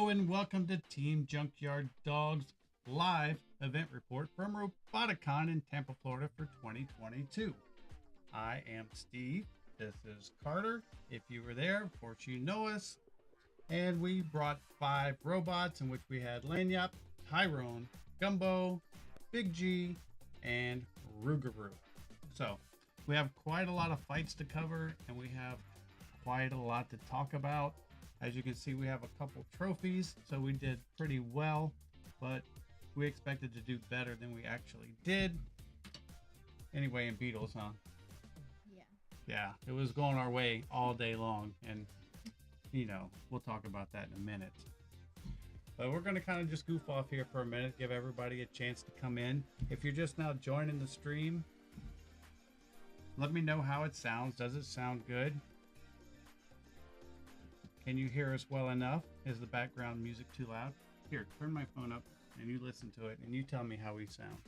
Hello and welcome to Team Junkyard Dogs live event report from Roboticon in Tampa, Florida for 2022. I am Steve. This is Carter. If you were there, of course you know us. And we brought 5 robots in which we had Lanyap, Tyrone, Gumbo, Big G, and Rougarou. So we have quite a lot of fights to cover and we have quite a lot to talk about. As you can see, we have a couple trophies, so we did pretty well, but we expected to do better than we actually did. Anyway, in Beetles, huh? Yeah, it was going our way all day long, and you know, we'll talk about that in a minute. But we're going to kind of just goof off here for a minute, give everybody a chance to come in. If you're just now joining the stream, let me know how it sounds. Does it sound good? Can you hear us well enough? Is the background music too loud? Here, turn my phone up and you listen to it and you tell me how we sound.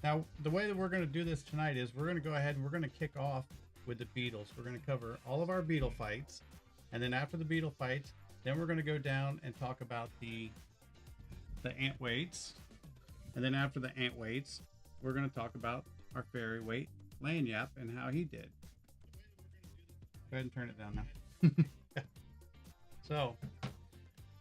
Now, the way that we're going to do this tonight is we're going to go ahead and we're going to kick off with the Beetles. We're going to cover all of our Beetle fights. And then after the Beetle fights, then we're going to go down and talk about the ant weights. And then after the ant weights, we're going to talk about our fairy weight, Lanyap, and how he did. Go ahead and turn it down now. So,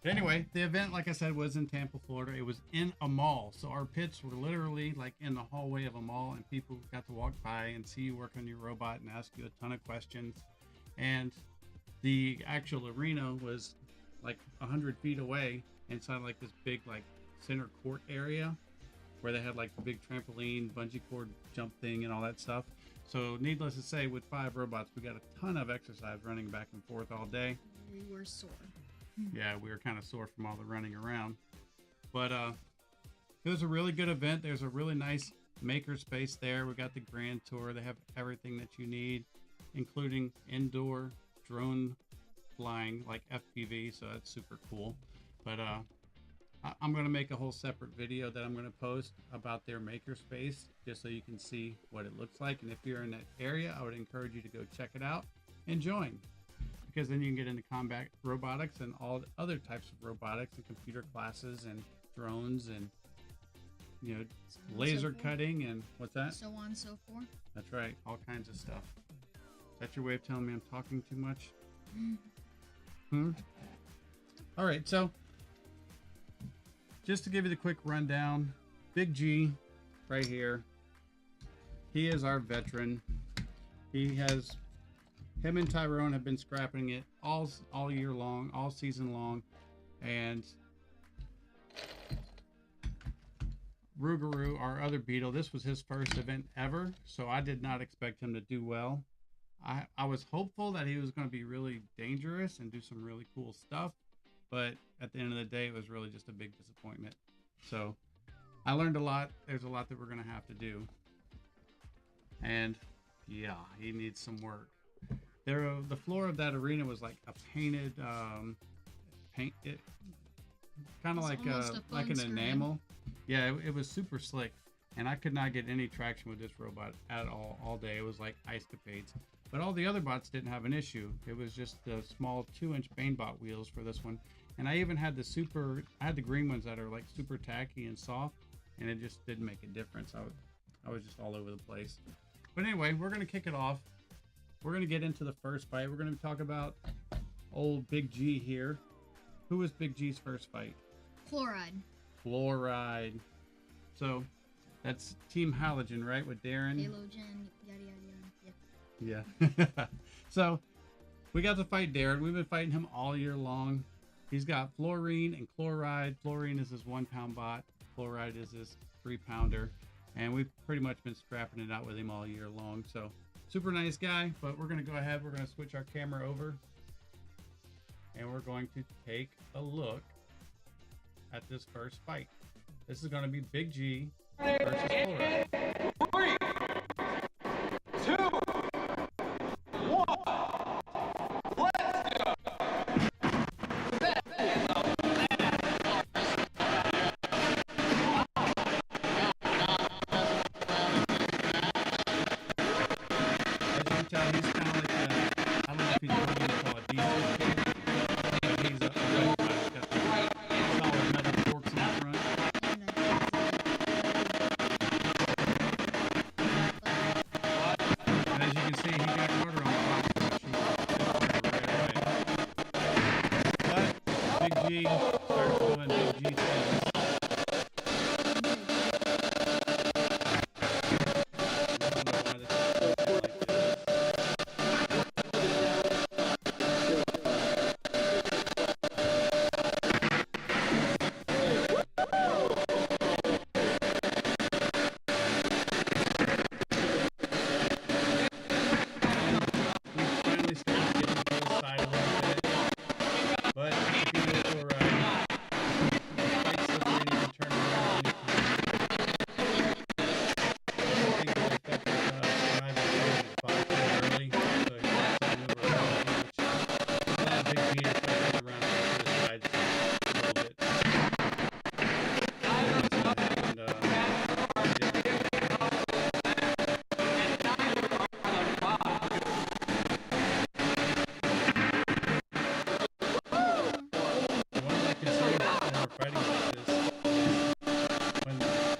but anyway, the event, like I said, was in Tampa, Florida. It was in a mall. So our pits were literally like in the hallway of a mall, and people got to walk by and see you work on your robot and ask you a ton of questions. And the actual arena was like 100 feet away inside like this big like center court area where they had like the big trampoline, bungee cord jump thing and all that stuff. So needless to say, with 5 robots, we got a ton of exercise running back and forth all day. We were sore. Yeah, we were kind of sore from all the running around. But it was a really good event. There's a really nice maker space there. We got the grand tour. They have everything that you need, including indoor drone flying like FPV. So that's super cool. But I'm going to make a whole separate video that I'm going to post about their makerspace just so you can see what it looks like. And if you're in that area, I would encourage you to go check it out and join, because then you can get into combat robotics and all other types of robotics and computer classes and drones and, you know, laser cutting and what's that? So on and so forth. That's right. All kinds of stuff. Is that your way of telling me I'm talking too much? All right. So, just to give you the quick rundown, Big G right here, he is our veteran. Him and Tyrone have been scrapping it all year long, all season long. And Rougarou, our other Beetle, this was his first event ever, so I did not expect him to do well. I was hopeful that he was going to be really dangerous and do some really cool stuff. But at the end of the day, it was really just a big disappointment. So I learned a lot. There's a lot that we're going to have to do. And yeah, he needs some work. The floor of that arena was like a painted, kind of like an enamel. Yeah, it was super slick. And I could not get any traction with this robot at all day. It was like ice capades. But all the other bots didn't have an issue. It was just the small 2-inch Banebot wheels for this one. And I even had the green ones that are like super tacky and soft, and it just didn't make a difference. I was just all over the place. But anyway, we're going to kick it off. We're going to get into the first fight. We're going to talk about old Big G here. Who was Big G's first fight? Fluoride. So that's Team Halogen, right? With Darren. Halogen, yada yada yada. Yeah. So we got to fight Darren. We've been fighting him all year long. He's got fluorine and chloride. Fluorine is his 1-pound bot. Chloride is his 3-pounder. And we've pretty much been scrapping it out with him all year long. So super nice guy, but we're going to go ahead. We're going to switch our camera over. And we're going to take a look at this first fight. This is going to be Big G versus Fluoride. 3, 2, 1. Let's go. As you can tell, he's kind of like I don't know if he's what you call a diesel kid.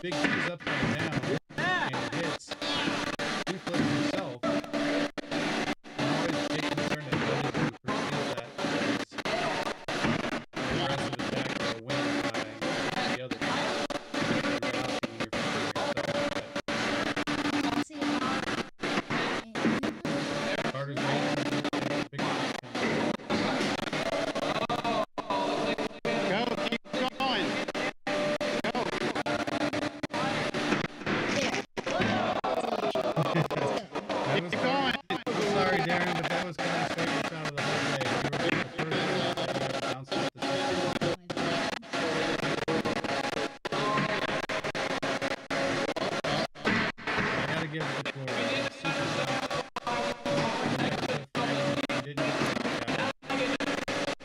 Big G's upside down and hits, he flips himself. I'm always big concerned that Buddy can perceive that as an aggressive attack or a win by the other guy. See you. Carter's waiting. Big G coming. Go, keep going. Go. That was Keep going. sorry, Darren, but that was kind of favorite shot of the whole day. You were getting the first one, and you had to bounce off the second. I gotta give it to Florida. Super shot. Negative frame. He didn't get the knockout.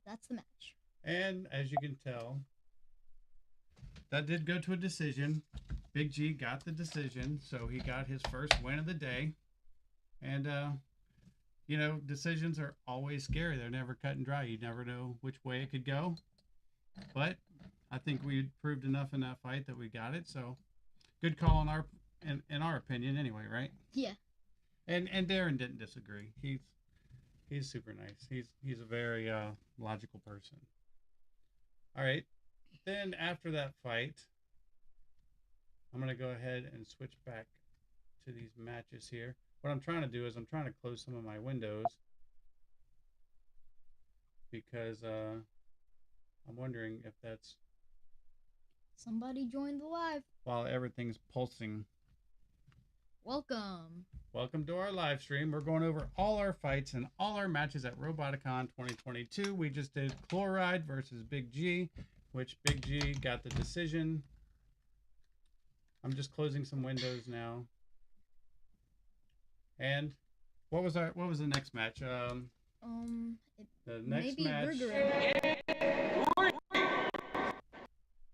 That's the match. And as you can tell, that did go to a decision. Big G got the decision, so he got his first win of the day. And, you know, decisions are always scary. They're never cut and dry. You never know which way it could go. But I think we proved enough in that fight that we got it. So good call in our opinion anyway, right? Yeah. And Darren didn't disagree. He's super nice. He's a very logical person. All right. Then after that fight, I'm going to go ahead and switch back to these matches here. What I'm trying to do is I'm trying to close some of my windows because I'm wondering if that's Somebody joined the live. while everything's pulsing. Welcome. Welcome to our live stream. We're going over all our fights and all our matches at Roboticon 2022. We just did Chloride versus Big G, which Big G got the decision. I'm just closing some windows now. And what was the next match? The next maybe match. Ruger.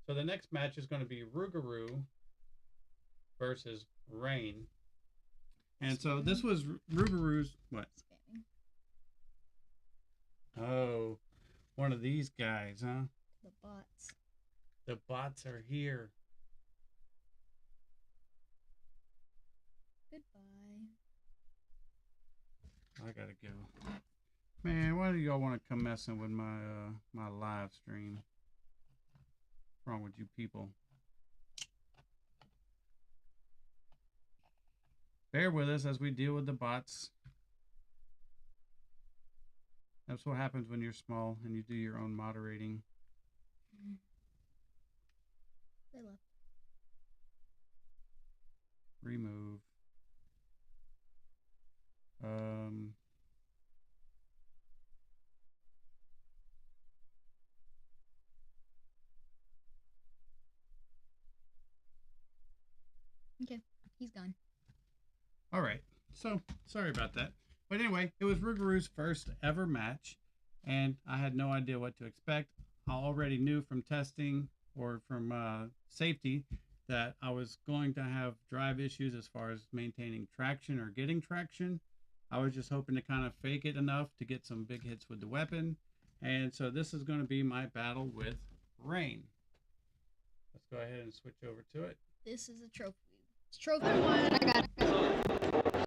So the next match is going to be Rougarou versus Rain. And so this was Rougarou's what? Spamming. Oh, one of these guys, huh? The bots. The bots are here. Goodbye. I gotta go. Man, why do y'all want to come messing with my my live stream? What's wrong with you people? Bear with us as we deal with the bots. That's what happens when you're small and you do your own moderating. They left. Remove. Okay, he's gone. All right. So, sorry about that. But anyway, it was Rougarou's first ever match, and I had no idea what to expect. I already knew from testing or from safety that I was going to have drive issues as far as maintaining traction or getting traction. I was just hoping to kind of fake it enough to get some big hits with the weapon. And so this is going to be my battle with Rain. Let's go ahead and switch over to it. This is a trophy. It's trophy one. I got it.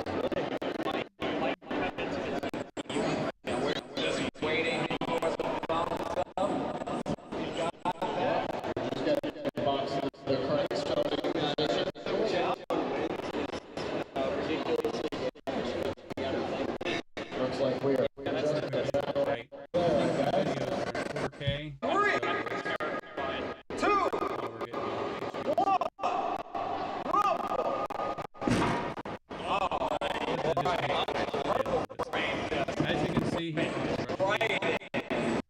As you can see, he's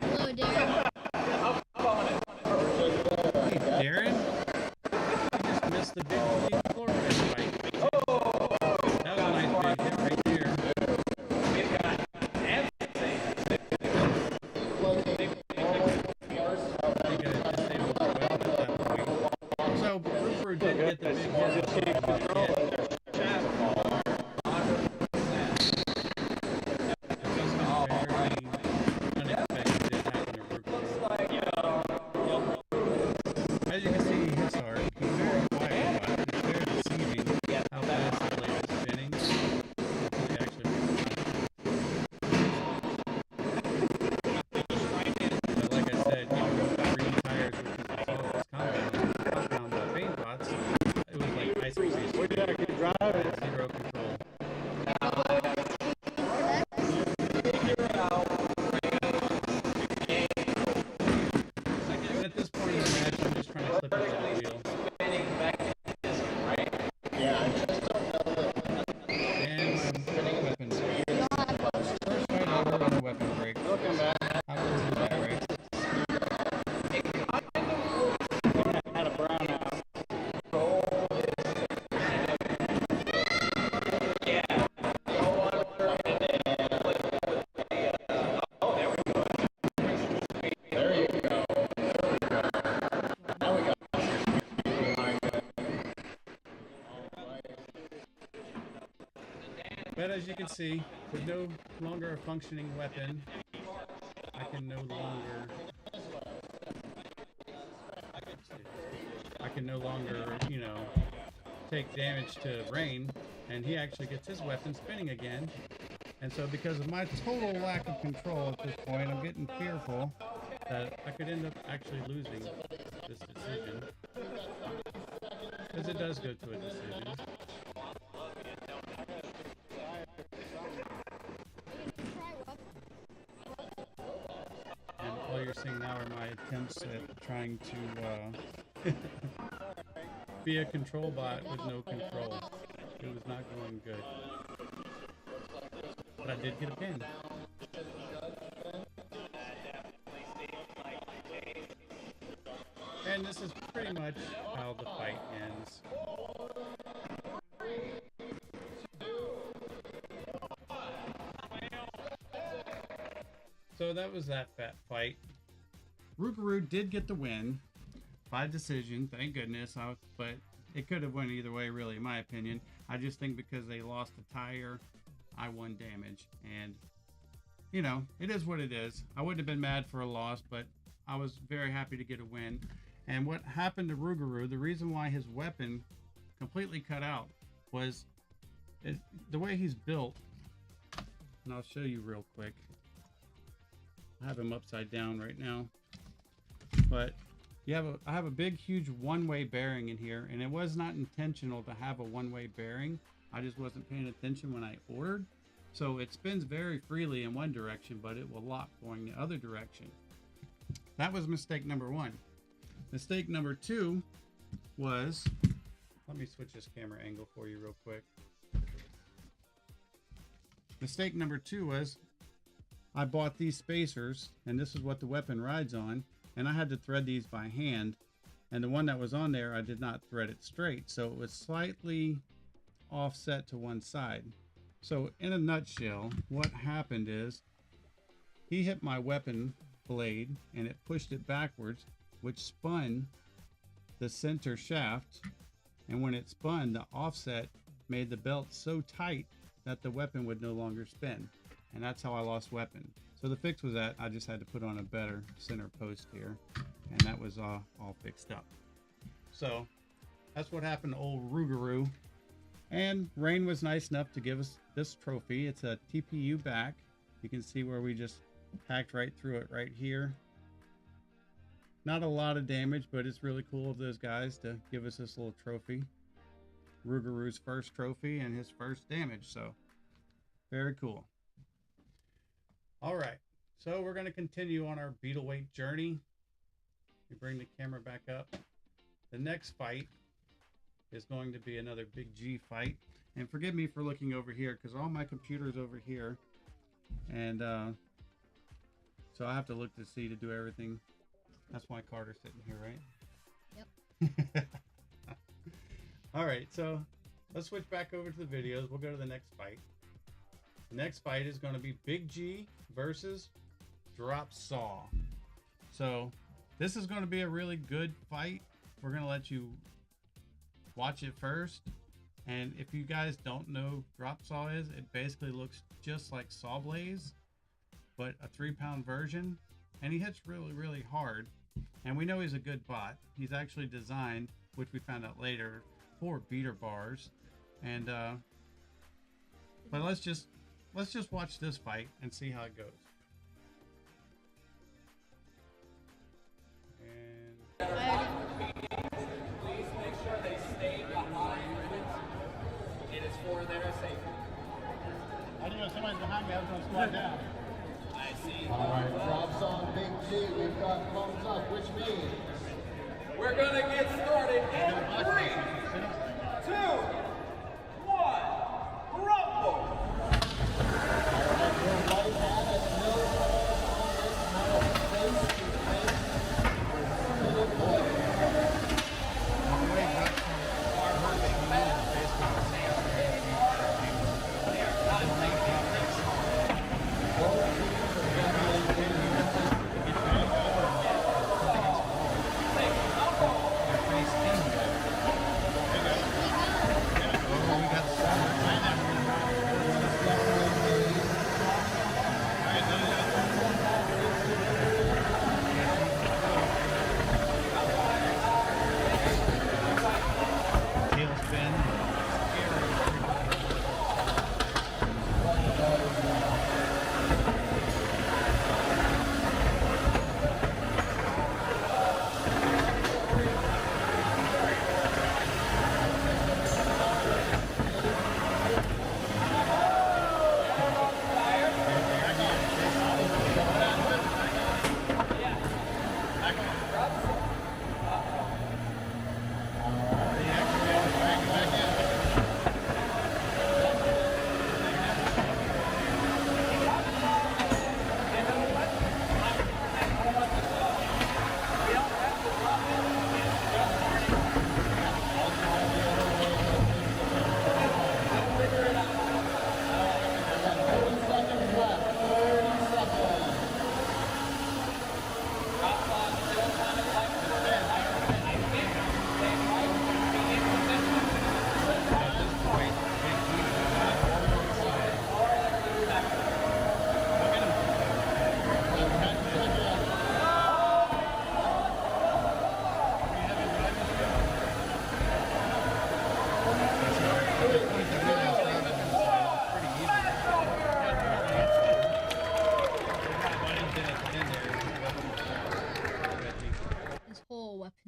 Hello, Darren. Hey, Darren, you just missed the big floor fight. That was a nice big hit right there. So, Rupert did get the big hit. As you can see, his heart, he's very quiet, but it's very deceiving how fast the blade is spinning. It actually but like I said, green tires, which is the softest compound paint pots, it was like ice cream. Zero control. At this point in the match, I'm just trying to slip into the wheel. And my weapon break. First fight over on a weapon break. How cool is that, right? Had a brownout. But as you can see, with no longer a functioning weapon, I can no longer, you know, take damage to Rain, and he actually gets his weapon spinning again. And so because of my total lack of control at this point, I'm getting fearful that I could end up actually losing this decision. Because it does go to a decision. And all you're seeing now are my attempts at trying to be a control bot with no control. It was not going good. But I did get a pin. And this is pretty much how the fight ends. So that was that fat fight. Rougarou did get the win by decision, thank goodness. But it could have went either way, really, in my opinion. I just think because they lost a tire, I won damage. And, you know, it is what it is. I wouldn't have been mad for a loss, but I was very happy to get a win. And what happened to Rougarou, the reason why his weapon completely cut out was the way he's built. And I'll show you real quick. I have him upside down right now. But I have a big, huge one-way bearing in here, and it was not intentional to have a one-way bearing. I just wasn't paying attention when I ordered. So it spins very freely in one direction, but it will lock going the other direction. That was mistake number one. Mistake number two was, let me switch this camera angle for you real quick. Mistake number two was I bought these spacers, and this is what the weapon rides on, and I had to thread these by hand, and the one that was on there, I did not thread it straight, so it was slightly offset to one side. So in a nutshell, what happened is he hit my weapon blade and it pushed it backwards, which spun the center shaft, and when it spun, the offset made the belt so tight that the weapon would no longer spin, and that's how I lost weapon. So the fix was that I just had to put on a better center post here, and that was all fixed up. So that's what happened to old Rougarou. And Rain was nice enough to give us this trophy. It's a TPU back. You can see where we just hacked right through it right here. Not a lot of damage, but it's really cool of those guys to give us this little trophy. Rougarou's first trophy and his first damage, so very cool. All right, so we're going to continue on our Beetleweight journey. We bring the camera back up. The next fight is going to be another Big G fight, And forgive me for looking over here because all my computer's over here. And so I have to look to see to do everything. That's why Carter's sitting here, right? Yep. All right, so let's switch back over to the videos. We'll go to the next fight. The next fight is going to be Big G versus Drop Saw. So this is going to be a really good fight. We're going to let you watch it first. And if you guys don't know who Drop Saw is, it basically looks just like Saw Blaze, but a 3-pound version. And he hits really, really hard. And we know he's a good bot. He's actually designed, which we found out later, for beater bars. And but let's just watch this fight and see how it goes. And Please make sure they stay behind. It is for their safety. I know somebody's behind me. I was going to squat down. I see. All right, drops on Big G. We've got thumbs up, which means We're going to get started in 3, 2, 1, rumble! your right hand at no point on this metal face-to-face middle blade.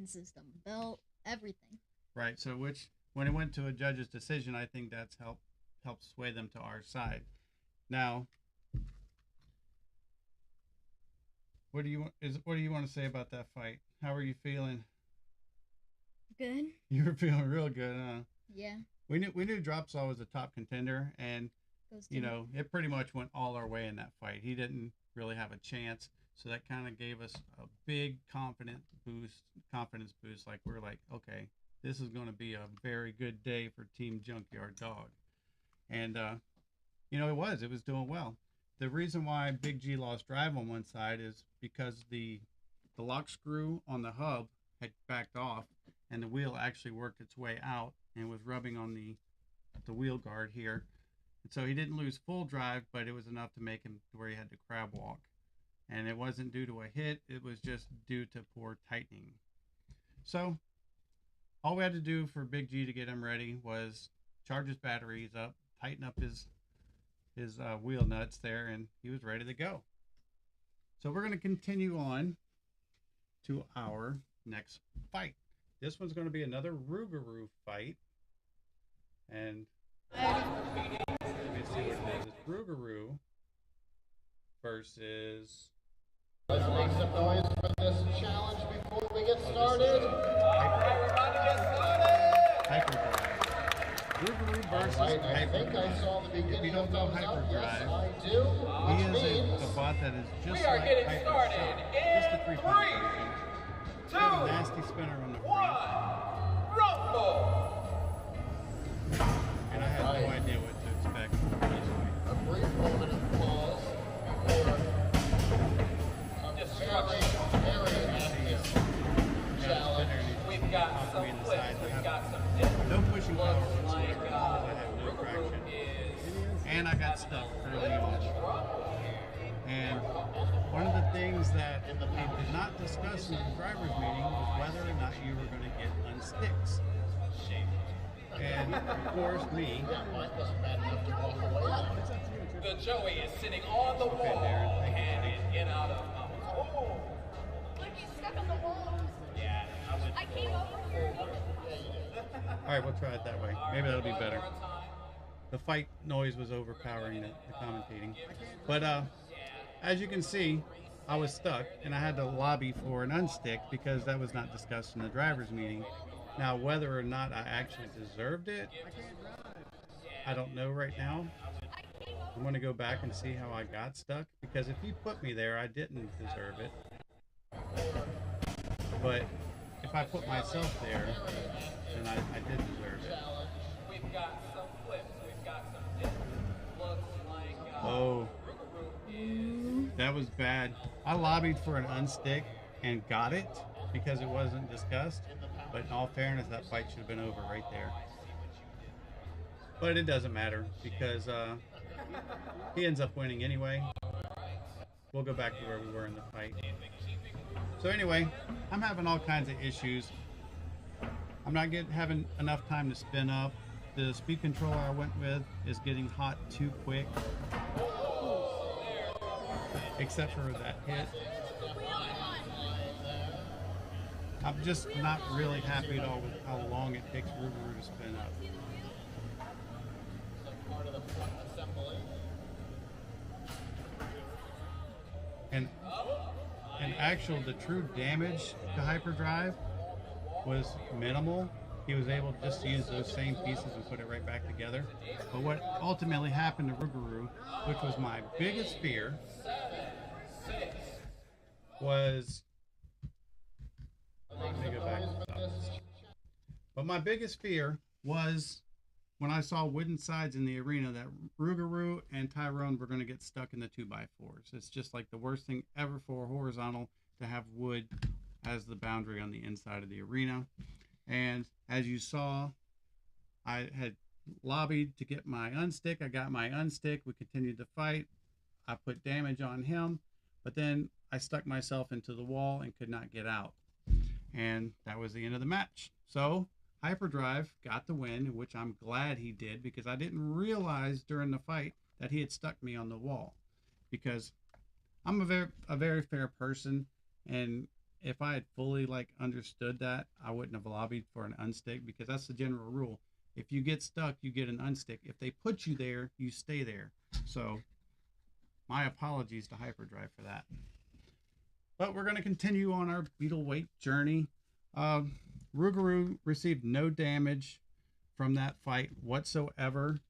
System, belt, everything. right, so when it went to a judge's decision, I think that's helped sway them to our side. Now, what do you want to say about that fight? How are you feeling? Good. You were feeling real good, huh? Yeah. We knew Drop Saw was a top contender, and you know, it pretty much went all our way in that fight. He didn't really have a chance, so that kind of gave us a big confidence boost. Like, we're like, okay, this is going to be a very good day for Team Junkyard Dog. And you know, it was doing well. The reason why Big G lost drive on one side is because the lock screw on the hub had backed off, and the wheel actually worked its way out and was rubbing on the wheel guard here. And so he didn't lose full drive, but it was enough to make him to where he had to crab walk. And it wasn't due to a hit, it was just due to poor tightening. So all we had to do for Big G to get him ready was charge his batteries up, tighten up his wheel nuts there, and he was ready to go. So we're going to continue on to our next fight. This one's going to be another Rougarou fight. And let me see what it is. It's Rougarou versus... Let's make some noise for this challenge before we get started. All right, we're about to get started. Hyperdrive. Rougarou versus Alright, I think I Hyperdrive. saw the If beginning you don't of know thumbs up. Yes, Hyperdrive, I do. he Which is means a bot that is just We are like getting Hyper started Shot, in just a 3-point 3, version. 2, Got a nasty spinner on the 1, front, rumble! and I had no Alright. idea what to expect. a brief moment of pause before a Destruction. very active challenge. We've got some in the flips, sides. I we've have got some dips. no pushing power Looks whatsoever like because I have no Rougarou traction. is And I got stuck early on. And one of the things that they did not discuss in the driver's meeting was whether or not you were going to get unsticks. And of course, me. Yeah, mine wasn't bad enough to walk away now. The Joey is sitting on the Okay, wall Darren, thank you, and buddy. is in out of oh. Like he's stuck on the wall. Yeah, I would. I came over here. All right, we'll try it that way. Maybe that'll be better. The fight noise was overpowering the commentating. But as you can see, I was stuck and I had to lobby for an unstick because that was not discussed in the driver's meeting. Now, whether or not I actually deserved it, I don't know right now. I'm going to go back and see how I got stuck because if you put me there, I didn't deserve it. But if I put myself there, then I did deserve it. We've got some flips, we've got some dips. Looks like Oh, Rougarou is that was bad. I lobbied for an unstick and got it because it wasn't discussed. But in all fairness, that fight should have been over right there. But it doesn't matter because he ends up winning anyway. We'll go back to where we were in the fight. So anyway, I'm having all kinds of issues. I'm not having enough time to spin up. The speed controller I went with is getting hot too quick. Except for that hit. I'm just not really happy at all with how long it takes Rougarou to spin up. Part of the front assembly. And the true damage to Hyperdrive was minimal. He was able just to use those same pieces and put it right back together. But what ultimately happened to Rougarou, which was my biggest fear, was... Let me go back. But my biggest fear was when I saw wooden sides in the arena that Rougarou and Tyrone were going to get stuck in the 2x4s. It's just like the worst thing ever for a horizontal to have wood as the boundary on the inside of the arena. And as you saw, I had lobbied to get my unstick. I got my unstick. We continued to fight. I put damage on him, but then I stuck myself into the wall and could not get out. And that was the end of the match. So Hyperdrive got the win, which I'm glad he did because I didn't realize during the fight that he had stuck me on the wall. Because I'm a very fair person, and if I had fully understood that, I wouldn't have lobbied for an unstick because that's the general rule. If you get stuck, you get an unstick. If they put you there, you stay there. So my apologies to Hyperdrive for that. But we're going to continue on our beetle weight journey. Rougarou received no damage from that fight whatsoever.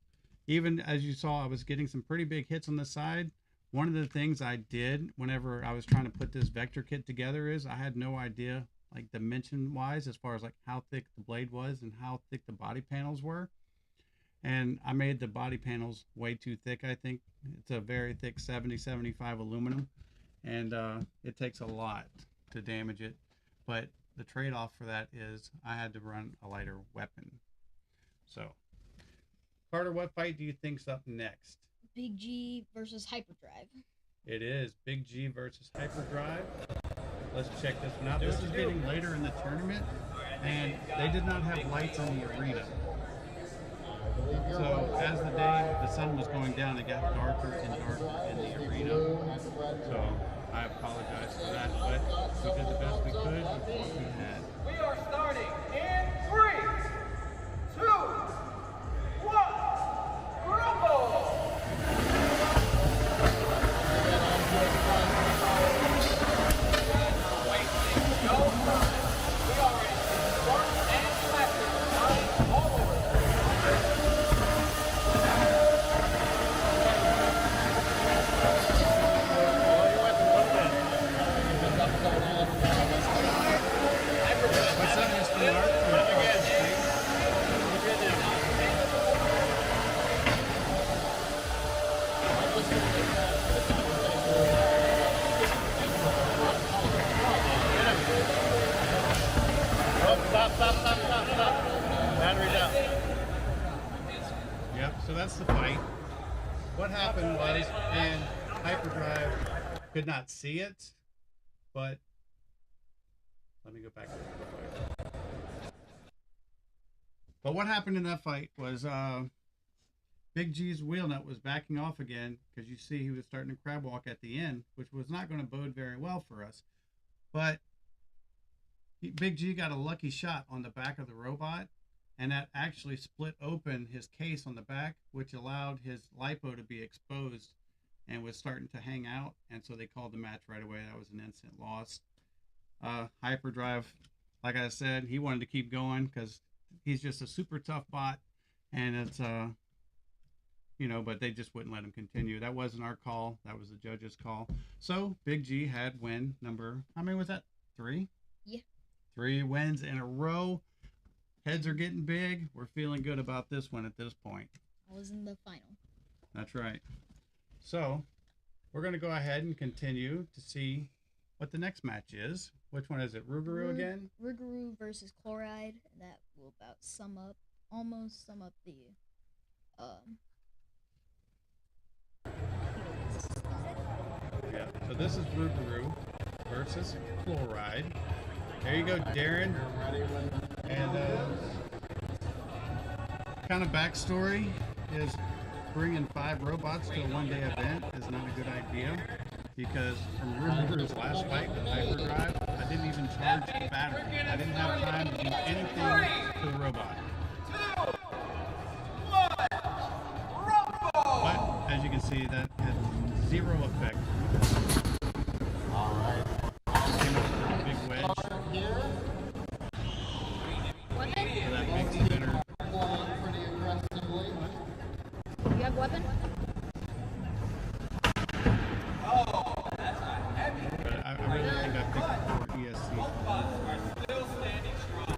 Even as you saw, I was getting some pretty big hits on the side. One of the things I did whenever I was trying to put this vector kit together is I had no idea, dimension wise, as far as how thick the blade was and how thick the body panels were. And I made the body panels way too thick. I think it's a very thick 70-75 aluminum. And it takes a lot to damage it, but the trade-off for that is I had to run a lighter weapon. So, Carter, what fight do you think's up next? Big G versus Hyperdrive. It is Big G versus Hyperdrive. Let's check this one out. This is getting later in the tournament, and they did not have lights in the arena. So as the sun was going down, it got darker and darker in the arena. So I apologize for that, but we did the best we could with what we had. we are starting in 3, 2, 1, rumble! Wasting no time. We already see sparks and flashes flying all over the place. that's the fight. What happened was, and Hyperdrive could not see it, but let me go back to the fight. But what happened in that fight was Big G's wheel nut was backing off again because you see he was starting to crab walk at the end, which was not going to bode very well for us. But Big G got a lucky shot on the back of the robot, and that actually split open his case on the back, which allowed his lipo to be exposed and was starting to hang out. And so they called the match right away. That was an instant loss. Hyperdrive, like I said, he wanted to keep going because he's just a super tough bot, and it's but they just wouldn't let him continue. That wasn't our call. That was the judge's call. So Big G had win number, how many was that? 3? Yeah. 3 wins in a row. Heads are getting big. We're feeling good about this one at this point. I was in the final. That's right. So we're going to go ahead and continue to see what the next match is. Which one is it? Rougarou again? Rougarou versus Chloride. That will about almost sum up the Yeah, so this is Rougarou versus Chloride. There you go, Darren. And kind of backstory is bringing 5 robots to a one-day event is not a good idea because from Rougarou's last fight with Hyperdrive, I didn't even charge the battery. I didn't have time to do anything to the robot. But as you can see, that had 0 effect. All right. Came up with a big wedge. weapon. So that makes it better. Playing pretty aggressively. You have weapon? But I really think I picked for ESC. Still standing strong.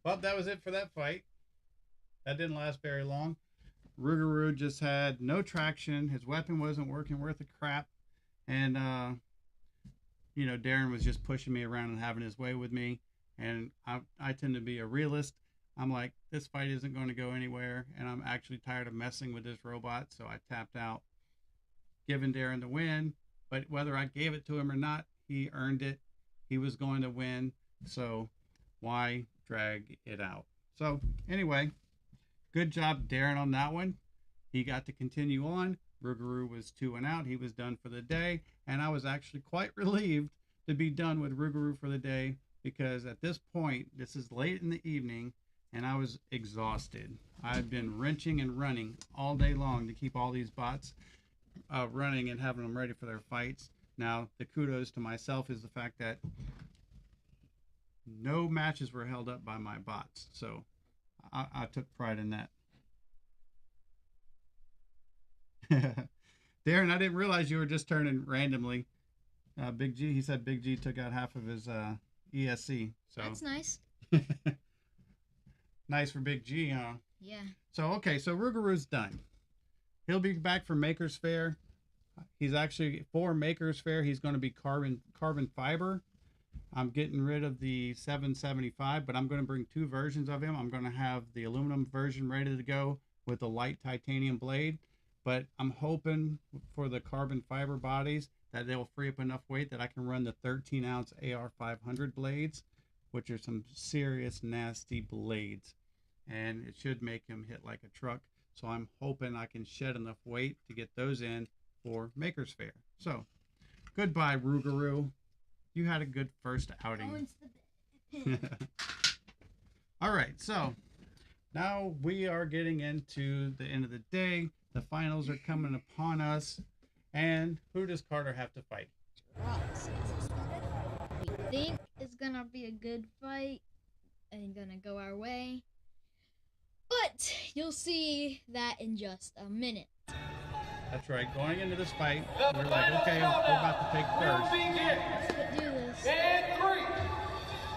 Well, that was it for that fight. That didn't last very long. Rougarou just had no traction. His weapon wasn't working worth a crap. And, Darren was just pushing me around and having his way with me. And I tend to be a realist. I'm like, this fight isn't going to go anywhere. And I'm actually tired of messing with this robot. So I tapped out, giving Darren the win. But whether I gave it to him or not, he earned it. He was going to win. So why drag it out? So anyway, good job, Darren, on that one. He got to continue on. Rougarou was 2 and out. He was done for the day. And I was actually quite relieved to be done with Rougarou for the day because at this point, this is late in the evening, and I was exhausted. I've been wrenching and running all day long to keep all these bots running and having them ready for their fights. Now, the kudos to myself is the fact that no matches were held up by my bots. So I took pride in that. Darren, I didn't realize you were just turning randomly. Big G, he said Big G took out half of his ESC. So That's nice. nice for Big G, huh? Yeah. So, okay, so Rougarou's done. He'll be back for Maker's Fair. He's actually, for Maker's Fair, he's going to be carbon fiber. I'm getting rid of the 775, but I'm going to bring 2 versions of him. I'm going to have the aluminum version ready to go with the light titanium blade. But I'm hoping for the carbon fiber bodies that they'll free up enough weight that I can run the 13-ounce AR500 blades, which are some serious nasty blades. And it should make him hit like a truck. So I'm hoping I can shed enough weight to get those in for Maker's Fair. So, goodbye, Rougarou. You had a good first outing. All right, so now we are getting into the end of the day. The finals are coming upon us. And who does Carter have to fight? We think it's gonna be a good fight and gonna go our way. But you'll see that in just a minute. That's right. Going into this fight, we're like, okay, we're about to take first. Let's do this. In 3,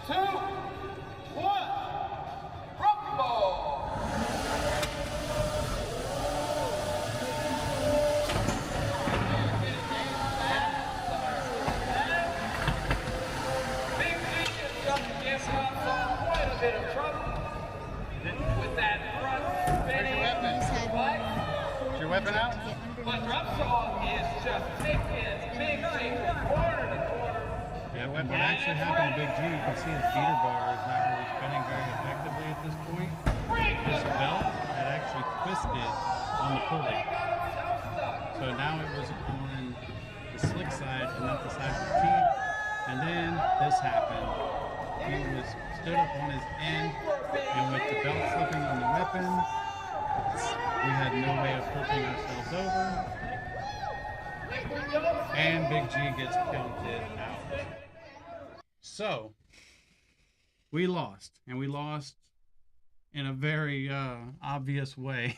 2, 1, rumble! Big G is up against quite a bit of trouble. weapon out? Get underneath. But Drop Saw is just taking Big G corner to corner. Yeah, and what actually happened to Big G, you can see his beater bar is not really spinning very effectively at this point. His belt had actually twisted on the pulley. So now it was on the slick side and not the side with teeth. And then this happened. He was stood up on his end, and with the belt slipping on the weapon, we had no way of flipping ourselves over. And Big G gets counted out. So, we lost, and we lost in a very obvious way.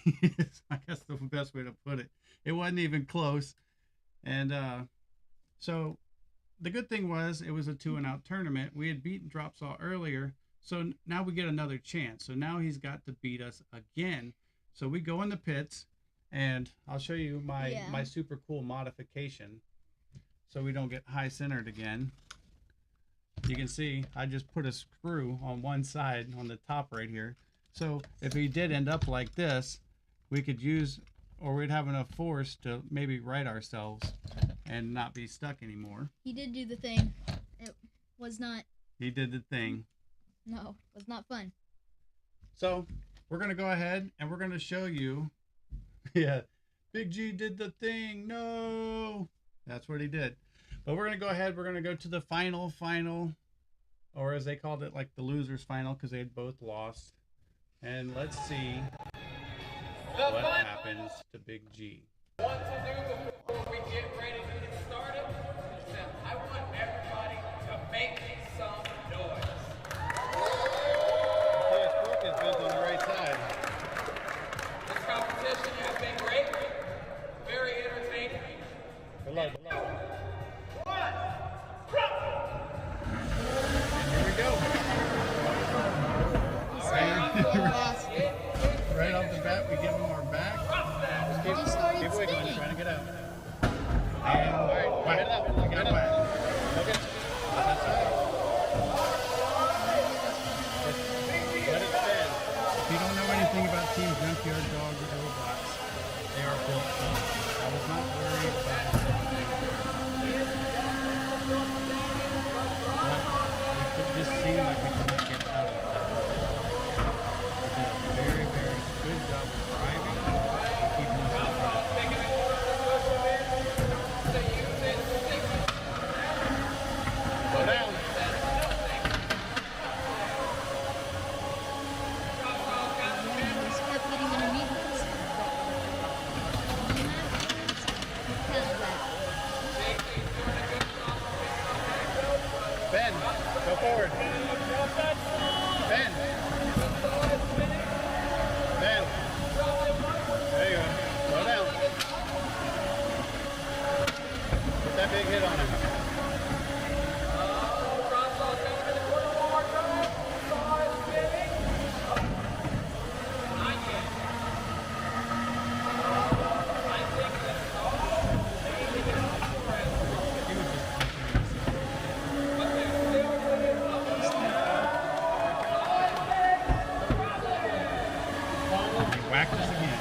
I guess the best way to put it. It wasn't even close. And so the good thing was it was a 2-and-out tournament. We had beaten Drop Saw earlier, so now we get another chance. So now he's got to beat us again. So we go in the pits, and I'll show you my super cool modification so we don't get high centered again. You can see I just put a screw on one side on the top right here. So if he did end up like this, we could use, or we'd have enough force to maybe right ourselves and not be stuck anymore. He did do the thing. It was not. He did the thing. No, it was not fun. So we're going to go ahead and we're going to show you. Yeah, Big G did the thing. No, that's what he did. But we're going to go ahead. We're going to go to the final, or as they called it, like the losers final, because they had both lost. And let's see what happens to Big G. What to do before we get ready to get started is that I want everybody to make some noise. His fork is built on the right side. This competition has been great, very entertaining. Below. Right off the bat, we give him our back. Just started Keep wiggling, spinning. trying to get out. And whack. We got whack. Okay. That's right. Let it spin. If you don't know anything about Team Junkyard Dog robots, they are built tough. I was not worried about the something. But it just seemed like we couldn't get out of that. Very, very good job of driving and keeping us on track. Slow down. Just kept getting underneath us. Ben, go forward. Ben. Ben. There you go. Slow down. Put that big hit on him. He whacked us again.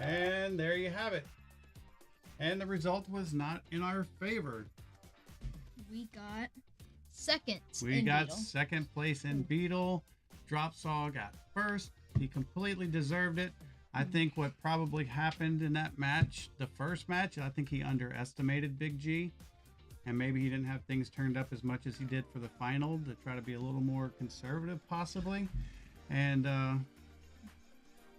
And there you have it. And the result was not in our favor. We got second. We in got Beetle. second place in Beetle. Drop Saw got first. He completely deserved it. I think what probably happened in that match, the first match, I think he underestimated Big G. And maybe he didn't have things turned up as much as he did for the final to try to be a little more conservative, possibly. And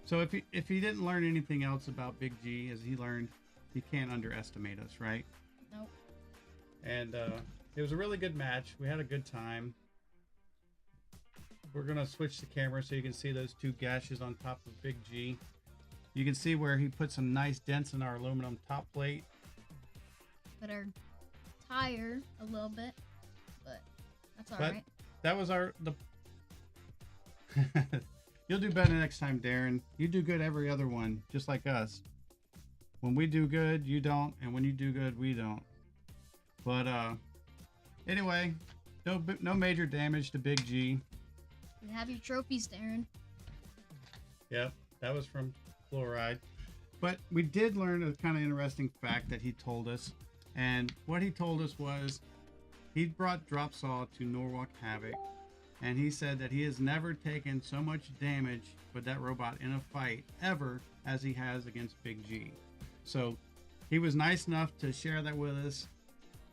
so if he didn't learn anything else about Big G, as he learned, he can't underestimate us, right? Nope. And it was a really good match. We had a good time. We're gonna switch the camera so you can see those two gashes on top of Big G. You can see where he put some nice dents in our aluminum top plate. put our tire a little bit, but that's all But right. that was the. You'll do better next time, Darren. You do good every other one, just like us. When we do good, you don't, and when you do good, we don't. But anyway, no major damage to Big G. You have your trophies, Darren. Yep, that was from Fluoride. But we did learn a kind of interesting fact that he told us. And what he told us was he brought Drop Saw to Norwalk Havoc. And he said that he has never taken so much damage with that robot in a fight ever as he has against Big G. So he was nice enough to share that with us.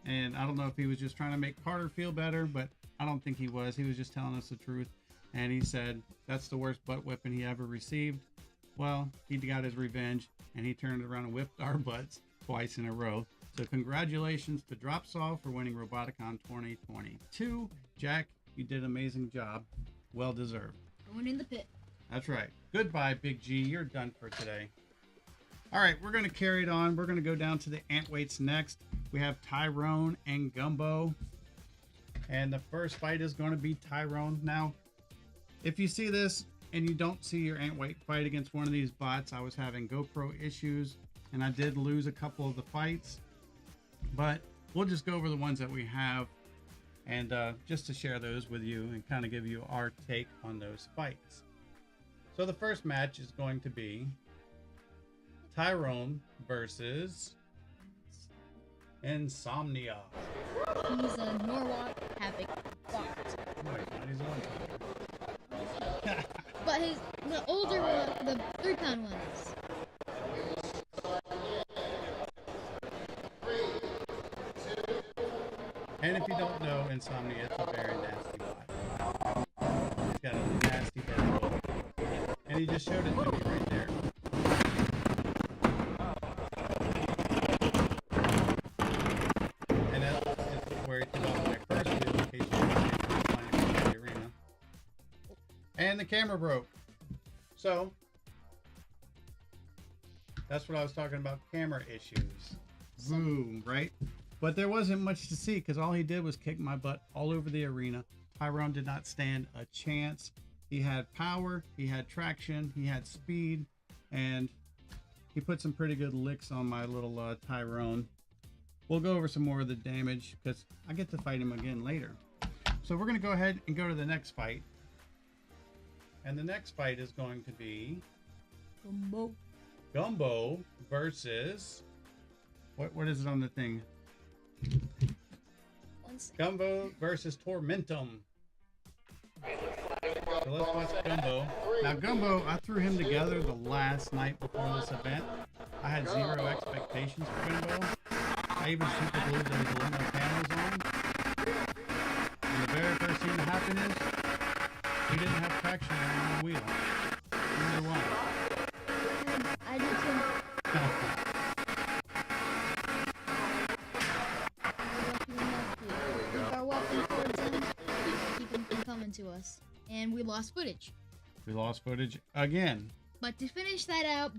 And I don't know if he was just trying to make Carter feel better, but I don't think he was. He was just telling us the truth. And he said that's the worst butt whipping he ever received. Well, he got his revenge, and he turned around and whipped our butts twice in a row. So congratulations to Drop Saw for winning Roboticon 2022. Jack, you did an amazing job. Well deserved. Going in the pit. That's right. Goodbye, Big G. You're done for today. All right, we're going to carry it on. We're going to go down to the ant weights next. We have Tyrone and Gumbo. And the first fight is going to be Tyrone. Now, if you see this and you don't see your ant weight fight against one of these bots, I was having GoPro issues and I did lose a couple of the fights. But we'll just go over the ones that we have and just to share those with you and kind of give you our take on those fights. So the first match is going to be Tyrone versus Insomnia. He's a Norwalk Havoc bot. Wait, not his one. But the older one, the 3-pound one is. And if you don't know, Insomnia is a very nasty bot. He's got a nasty bird look. And he just showed it to me right there. And that's where he took off my first wheel in case you were flying across the arena. And the camera broke. So, that's what I was talking about, camera issues. Boom, right? But there wasn't much to see because all he did was kick my butt all over the arena. Tyrone did not stand a chance. He had power, he had traction, he had speed, and he put some pretty good licks on my little Tyrone. We'll go over some more of the damage because I get to fight him again later. So we're going to go ahead and go to the next fight. And the next fight is going to be Gumbo versus... What is it on the thing? Gumbo versus Tormentum. So let's watch Gumbo. Now Gumbo, I threw him together the last night before this event. I had zero expectations for Gumbo. I even super glued those aluminum panels on. And the very first thing that happened is he didn't have traction on the wheel. Neither one. I did too. Keep our weapon towards him. Keep him from coming to us. And we lost footage. We lost footage again. But to finish that out,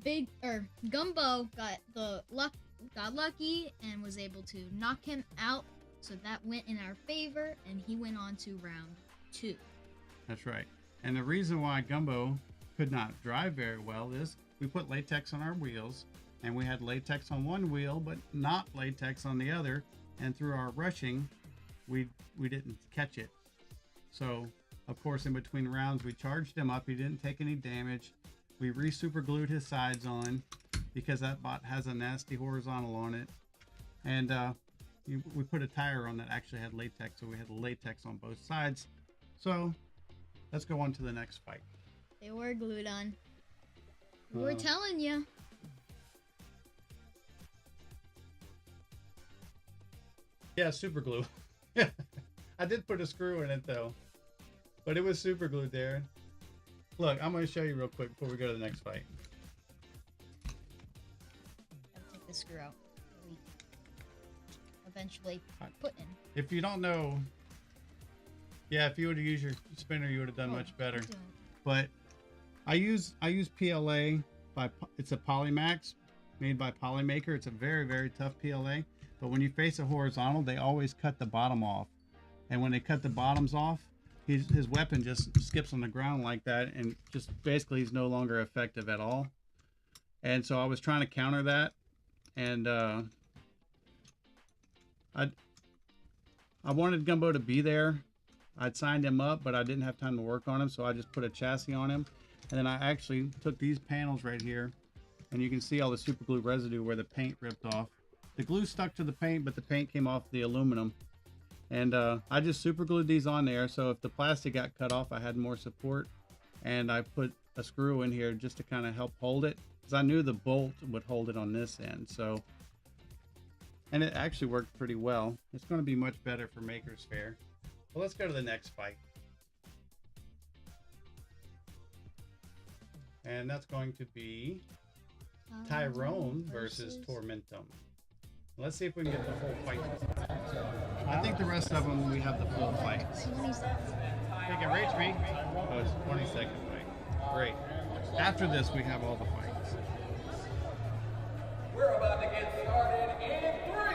Gumbo got lucky and was able to knock him out. So that went in our favor, and he went on to round 2. That's right. And the reason why Gumbo could not drive very well is we put latex on our wheels, and we had latex on one wheel, but not latex on the other. And through our rushing, we didn't catch it. So, of course, in between rounds, we charged him up. He didn't take any damage. We re-super glued his sides on because that bot has a nasty horizontal on it. And we put a tire on that actually had latex, so we had latex on both sides. So, let's go on to the next fight. They were glued on. We were telling you. Yeah, super glue. I did put a screw in it though, but it was super glued there. Look, I'm going to show you real quick before we go to the next fight. Gotta take the screw out. We eventually put in. If you don't know, yeah, if you would have used your spinner, you would have done much better. But I use PLA it's a Polymax made by Polymaker. It's a very, very tough PLA. but when you face it horizontal, they always cut the bottom off. And when they cut the bottoms off, his weapon just skips on the ground like that, and just basically he's no longer effective at all. And so I was trying to counter that, and I wanted Gumbo to be there. I'd signed him up, but I didn't have time to work on him, so I just put a chassis on him. And then I actually took these panels right here, and you can see all the super glue residue where the paint ripped off. The glue stuck to the paint, but the paint came off the aluminum. And I just super glued these on there, so if the plastic got cut off, I had more support. And I put a screw in here just to kind of help hold it, because I knew the bolt would hold it on this end. So, and it actually worked pretty well. It's going to be much better for Maker's Fair. Well, let's go to the next fight. And that's going to be Tyrone versus Tormentum. Let's see if we can get the full fight. I think the rest of them, we have the full fight. They can reach me. Oh, it's a 20-second fight. Great. After this, we have all the fights. We're about to get started in 3,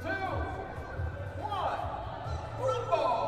2, 1. Rumble!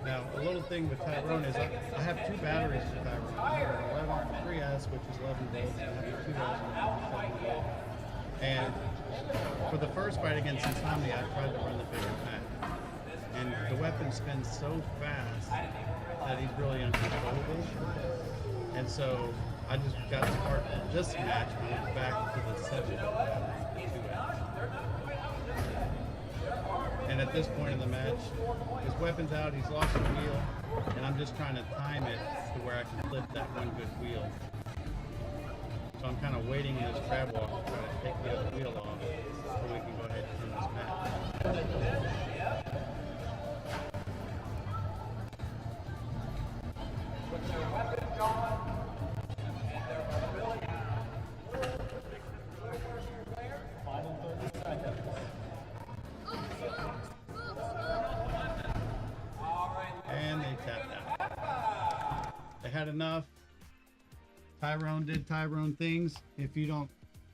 Now, a little thing with Tyrone is I have two batteries to Tyrone. I have an 11 3S, which is 11 volts, and I have a 2S, which is 7 volts. And for the first fight against Insomnia, I tried to run the bigger pack. And the weapon spins so fast that he's really uncontrollable. And so I just got smart this match and went back to the 7 volt battery, 2S. And at this point in the match, his weapon's out, he's lost the wheel, and I'm just trying to time it to where I can flip that one good wheel. So I'm kind of waiting in his crab walk to try to take the other wheel off so we can go ahead and end this match. Final 30 seconds. And they tapped out. They had enough. Tyrone did Tyrone things. If you don't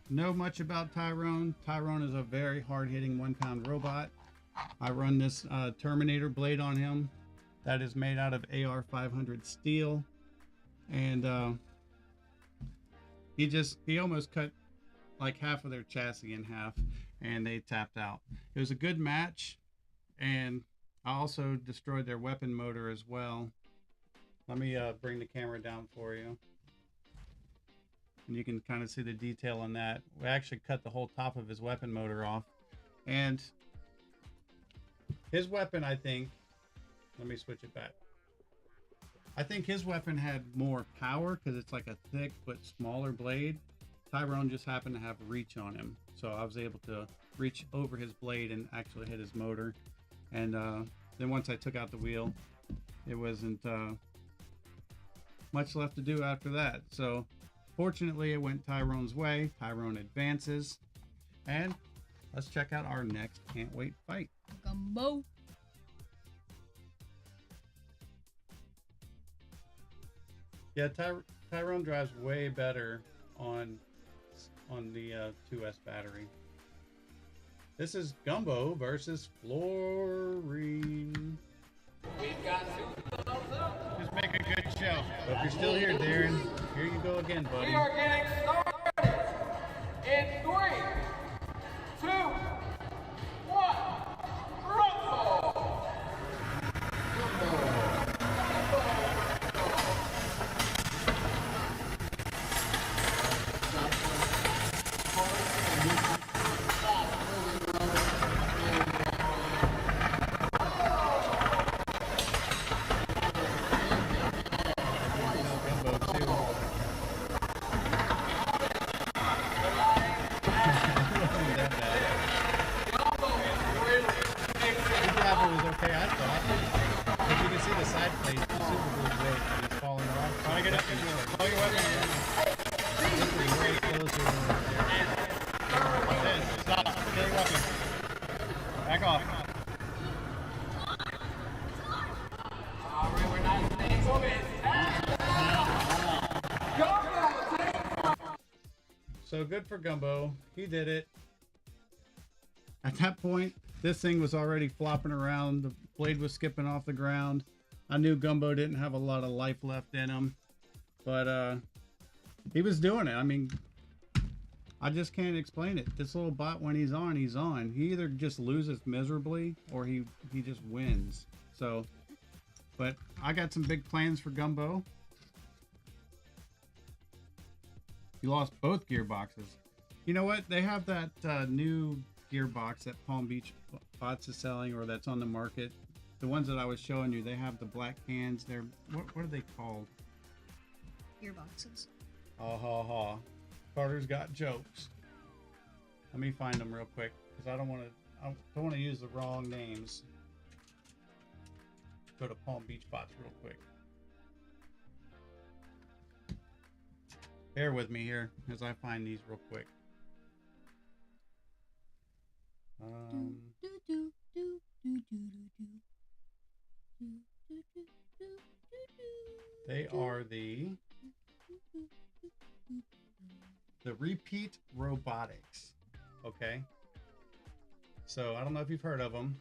know much about Tyrone, Tyrone is a very hard-hitting 1-pound robot. I run this Terminator blade on him that is made out of AR-500 steel, and he almost cut like half of their chassis in half, and they tapped out. It was a good match, and I also destroyed their weapon motor as well. Let me bring the camera down for you. And you can kind of see the detail on that. We actually cut the whole top of his weapon motor off. And his weapon, I think, let me switch it back. I think his weapon had more power because it's like a thick but smaller blade. Tyrone just happened to have reach on him. So I was able to reach over his blade and actually hit his motor. And then once I took out the wheel, it wasn't much left to do after that. So fortunately, it went Tyrone's way. Tyrone advances. And let's check out our next Can't Wait fight. Gumbo. Yeah, Tyrone drives way better on the 2S battery. This is Gumbo versus Florine. We've got 2 thumbs up. Just make a good show. But if you're still here, Darren, here you go again, buddy. We are getting started in 3, 2, 1. Rumble! Take it up and go. Pull your weapon. This is way closer than right there. Stop. Kill your weapon. Back off. All right, we're not staying moving. So good for Gumbo. He did it. At that point, this thing was already flopping around. The blade was skipping off the ground. I knew Gumbo didn't have a lot of life left in him, but he was doing it. I mean, I just can't explain it. This little bot, when he's on, he's on. He either just loses miserably or he just wins. So, but I got some big plans for Gumbo. He lost both gearboxes. You know what? They have that new gearbox that Palm Beach Bots is selling, or that's on the market. The ones that I was showing you, they have the black cans. They're what are they called? Gearboxes. Ha ha ha. Carter's got jokes. Let me find them real quick because I don't want to use the wrong names. Go to Palm Beach Bots real quick. Bear with me here as I find these real quick. They are the Repeat Robotics. Okay. So I don't know if you've heard of them,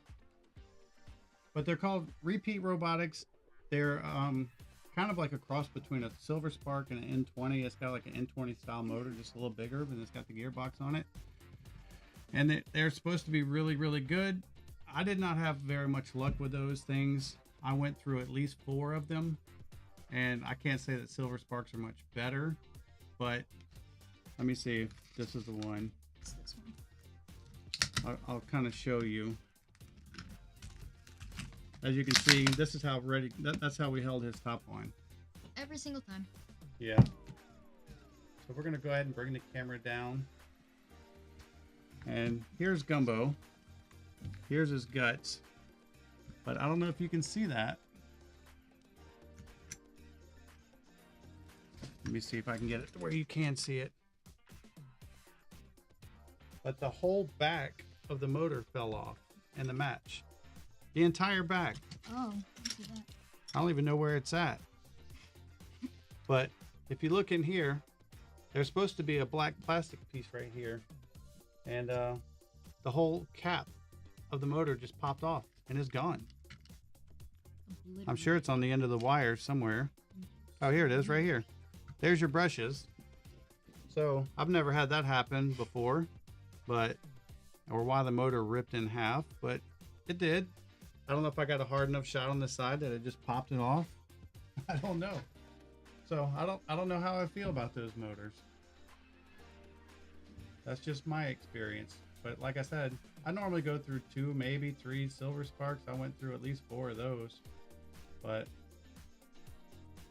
but they're called Repeat Robotics. They're kind of like a cross between a Silver Spark and an N20. It's got like an N20 style motor, just a little bigger, but it's got the gearbox on it. And they're supposed to be really, really good. I did not have very much luck with those things. I went through at least 4 of them, and I can't say that Silver Sparks are much better, but let me see if this is the one. It's this one. I'll kind of show you. As you can see, this is how ready. That's how we held his top on. Every single time. Yeah. So we're gonna go ahead and bring the camera down. And here's Gumbo. Here's his guts. But I don't know if you can see that. Let me see if I can get it to where you can see it. But the whole back of the motor fell off in the match. The entire back. Oh, I see that. I don't even know where it's at. But if you look in here, there's supposed to be a black plastic piece right here. And the whole cap of the motor just popped off and is gone. I'm sure it's on the end of the wire somewhere. Oh, here it is right here. There's your brushes. So I've never had that happen before, or why the motor ripped in half, but it did. I don't know if I got a hard enough shot on the side that it just popped it off. I don't know. So I don't know how I feel about those motors. That's just my experience. But like I said, I normally go through 2, maybe 3 Silver Sparks. I went through at least 4 of those. But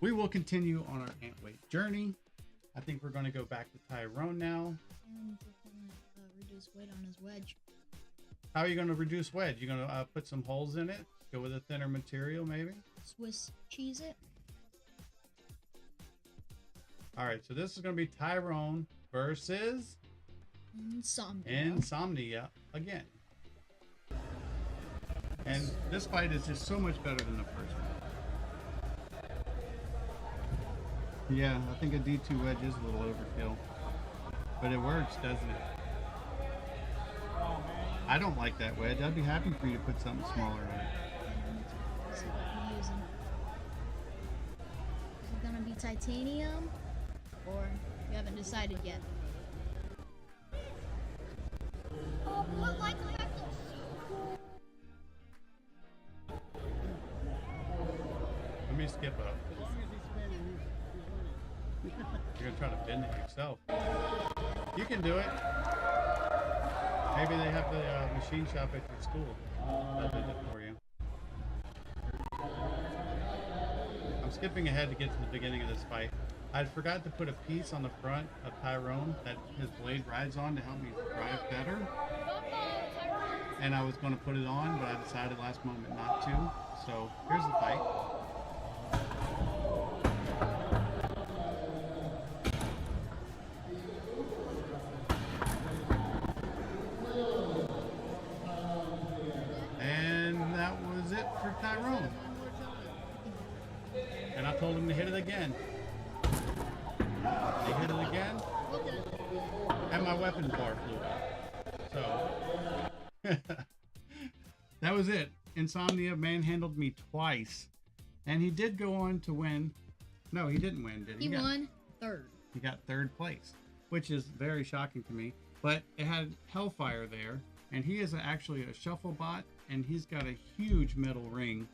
we will continue on our ant weight journey. I think we're going to go back to Tyrone now. And reduce weight on his wedge. How are you going to reduce wedge? You're going to put some holes in it? Go with a thinner material, maybe? Swiss cheese it. All right, so this is going to be Tyrone versus Insomnia again. And this fight is just so much better than the first one. Yeah, I think a D2 wedge is a little overkill. But it works, doesn't it? I don't like that wedge. I'd be happy for you to put something smaller in it. See what you're using. Is it gonna be titanium? Or you haven't decided yet? What like crackles? Let me skip up. You're gonna try to bend it yourself. You can do it. Maybe they have the machine shop at your school. They'll bend it for you. I'm skipping ahead to get to the beginning of this fight. I forgot to put a piece on the front of Tyrone that his blade rides on to help me drive better. And I was going to put it on, but I decided last moment not to. So here's the fight. told him to hit it again. They hit it again, and my weapons bar flew out. So that was it. Insomnia manhandled me twice, and he did go on to win. No, he didn't win, did he? He won third. He got third place, which is very shocking to me. But it had Hellfire there, and he is actually a shuffle bot, and he's got a huge metal ring,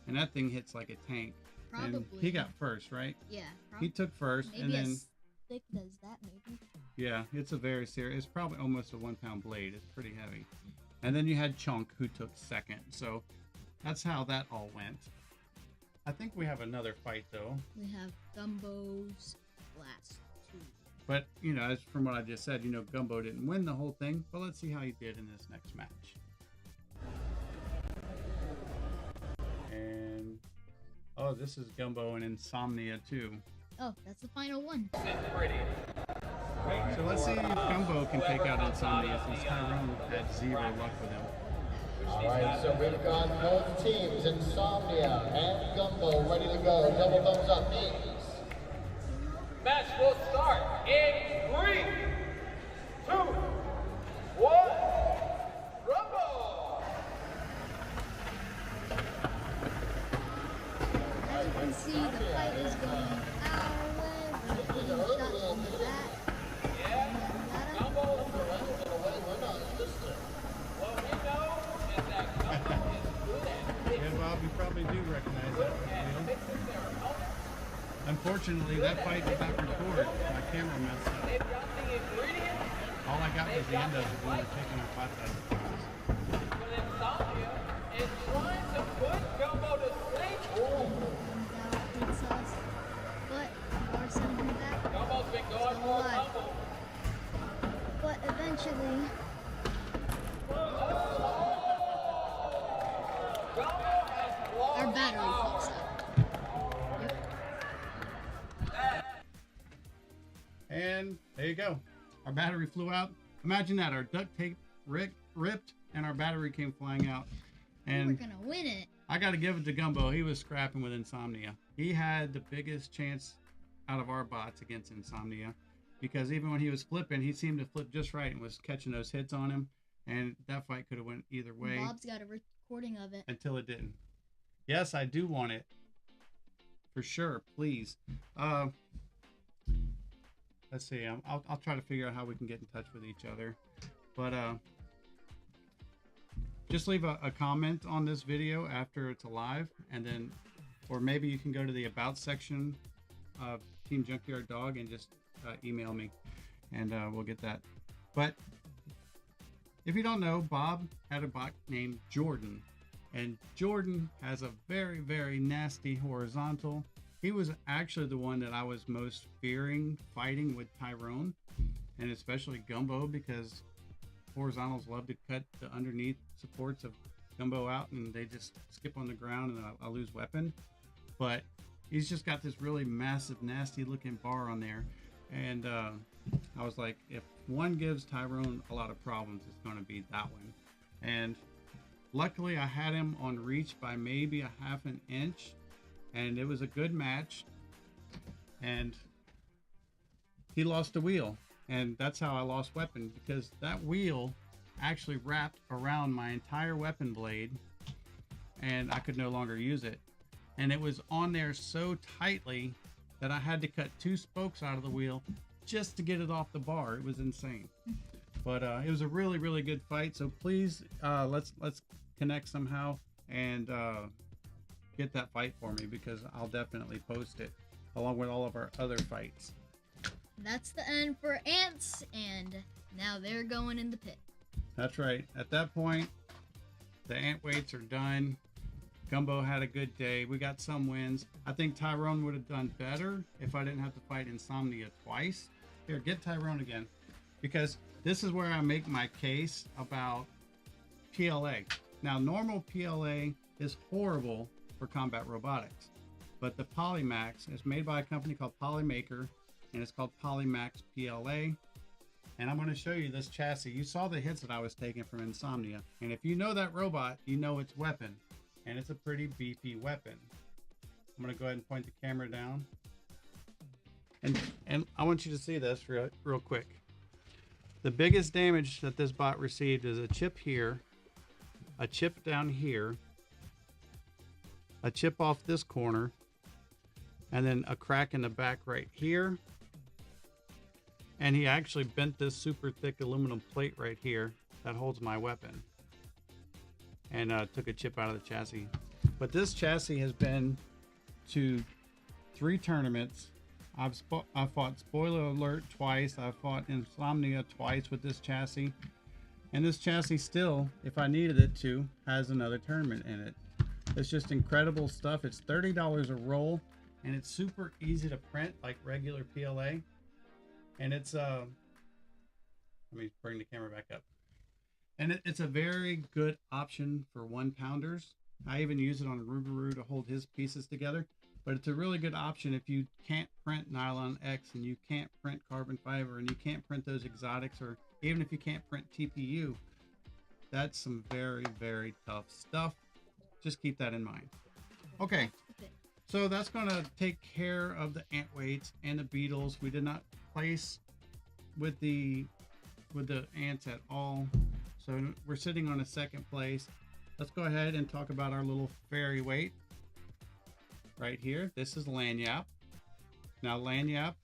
and that thing hits like a tank. Probably. And he got first, right? Yeah. He took first, Maybe and then as thick as that, maybe. yeah, it's a very serious. It's probably almost a 1 pound blade. It's pretty heavy. And then you had Chunk, who took second. So that's how that all went. I think we have another fight though. We have Gumbo's last two. But you know, as from what I just said, you know, Gumbo didn't win the whole thing. But let's see how he did in this next match. And oh, this is Gumbo and Insomnia too. Oh, that's the final one. So let's see if Gumbo can take out Insomnia since Tyrone had zero luck with him. All right, so we've got both teams, Insomnia and Gumbo, ready to go. Double thumbs up, please. Match will start in 3, 2, 1. Rumble! As you can see, the fight is going our way. We're getting shots from the back. Gumbo, what we know is that Gumbo is good at Yeah, Bob, you probably do recognize that. Video. fixing their helmet. Unfortunately, that fight did not record. My camera messed up. They've got the ingredients, All I got was the end of it when we were taking our pot test. but Insomnia is trying to put Gumbo to sleep. That hits us. But we are sending him back. Gumbo's been going for a couple. But eventually, Gumbo has lost. our battery fucks up. And there you go. Our battery flew out. Imagine that. Our duct tape ripped and our battery came flying out. We're And gonna win it. I got to give it to Gumbo. He was scrapping with Insomnia. He had the biggest chance out of our bots against Insomnia because even when he was flipping, he seemed to flip just right and was catching those hits on him. And that fight could have went either way Bob's got a recording of it. until it didn't. Yes, I do want it. For sure, please. Let's see. I'll try to figure out how we can get in touch with each other. But just leave a comment on this video after it's live, and then, or maybe you can go to the About section of Team Junkyard Dog and just email me, and we'll get that. But if you don't know, Bob had a bot named Jordan, and Jordan has a very, very nasty horizontal. He was actually the one that I was most fearing fighting with Tyrone, and especially Gumbo, because horizontals love to cut the underneath supports of Gumbo out, and they just skip on the ground, and I lose weapon. But he's just got this really massive, nasty looking bar on there, and I was like, if one gives Tyrone a lot of problems, it's going to be that one. And luckily, I had him on reach by maybe a half an inch. And it was a good match, and he lost a wheel, and that's how I lost weapon, because that wheel actually wrapped around my entire weapon blade, and I could no longer use it. And it was on there so tightly that I had to cut 2 spokes out of the wheel just to get it off the bar. It was insane. But it was a really, really good fight. So please, let's connect somehow and get that fight for me, because I'll definitely post it along with all of our other fights. That's the end for Ants, and now they're going in the pit. That's right. At that point, the ant weights are done. Gumbo had a good day. We got some wins. I think Tyrone would have done better if I didn't have to fight Insomnia twice. Here, get Tyrone again, because this is where I make my case about PLA. Now, normal PLA is horrible for combat robotics, but the Polymax is made by a company called Polymaker, and it's called Polymax PLA. And I'm going to show you this chassis. You saw the hits that I was taking from Insomnia, and if you know that robot, you know its weapon, and it's a pretty beefy weapon. I'm gonna go ahead and point the camera down. And I want you to see this real quick. The biggest damage that this bot received is a chip here, a chip down here, a chip off this corner, and then a crack in the back right here. And he actually bent this super thick aluminum plate right here that holds my weapon, and took a chip out of the chassis. But this chassis has been to 3 tournaments. I fought Spoiler Alert twice. I fought Insomnia twice with this chassis. And this chassis still, if I needed it to, has another tournament in it. It's just incredible stuff. It's $30 a roll, and it's super easy to print like regular PLA. And it's let me bring the camera back up. And it's a very good option for 1-pounders. I even use it on Rougarou to hold his pieces together. But it's a really good option if you can't print Nylon X and you can't print carbon fiber and you can't print those exotics, or even if you can't print TPU. That's some very, very tough stuff. Just keep that in mind. Okay, so that's going to take care of the ant weights and the beetles. We did not place with the ants at all, so we're sitting on a second place. Let's go ahead and talk about our little fairy weight. Right here, this is Lanyap. Now Lanyap,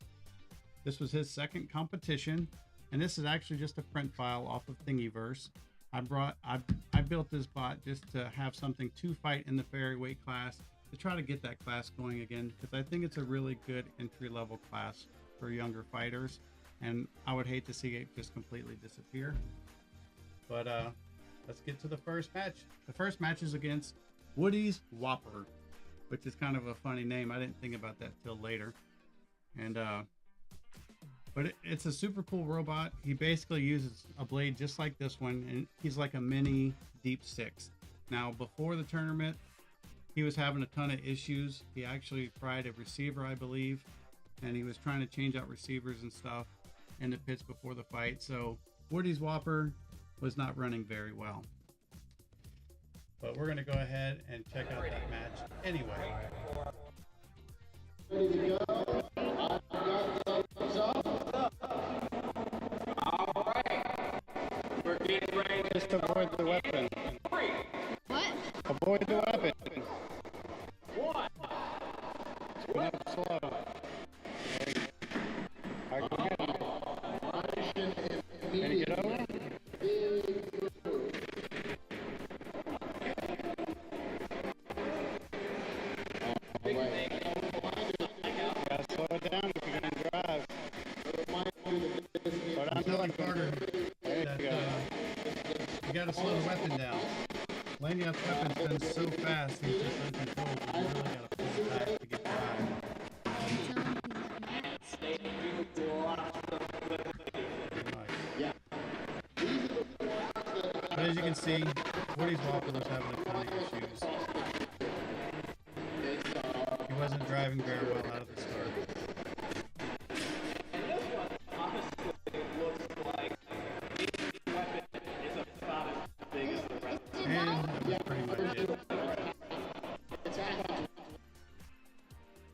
this was his second competition, and this is actually just a print file off of Thingiverse. I built this bot just to have something to fight in the fairy weight class, to try to get that class going again, because I think it's a really good entry-level class for younger fighters, and I would hate to see it just completely disappear. But let's get to the first match. The first match is against Woody's Whopper, which is kind of a funny name. I didn't think about that till later. And but it's a super cool robot. He basically uses a blade just like this one, and he's like a mini Deep Six. Now, before the tournament, he was having a ton of issues. He actually fried a receiver, I believe, and he was trying to change out receivers and stuff in the pits before the fight. So Woody's Whopper was not running very well. But we're going to go ahead and check out that match anyway. Ready to go? I've got thumbs up. All right. We're getting ready. Just avoid the weapon. What? Avoid the weapon. One. Spin up slow. I can get him. Can you get over? Slow it down if you're going to drive. But I'm telling Carter that you got to slow the weapon down. Lanyap's weapon's been so fast, he's just uncontrolled. You really got to pull it back to get by. But as you can see, Woody's Whopper was having a ton of issues. He wasn't driving very well out of the start. And that was pretty much it.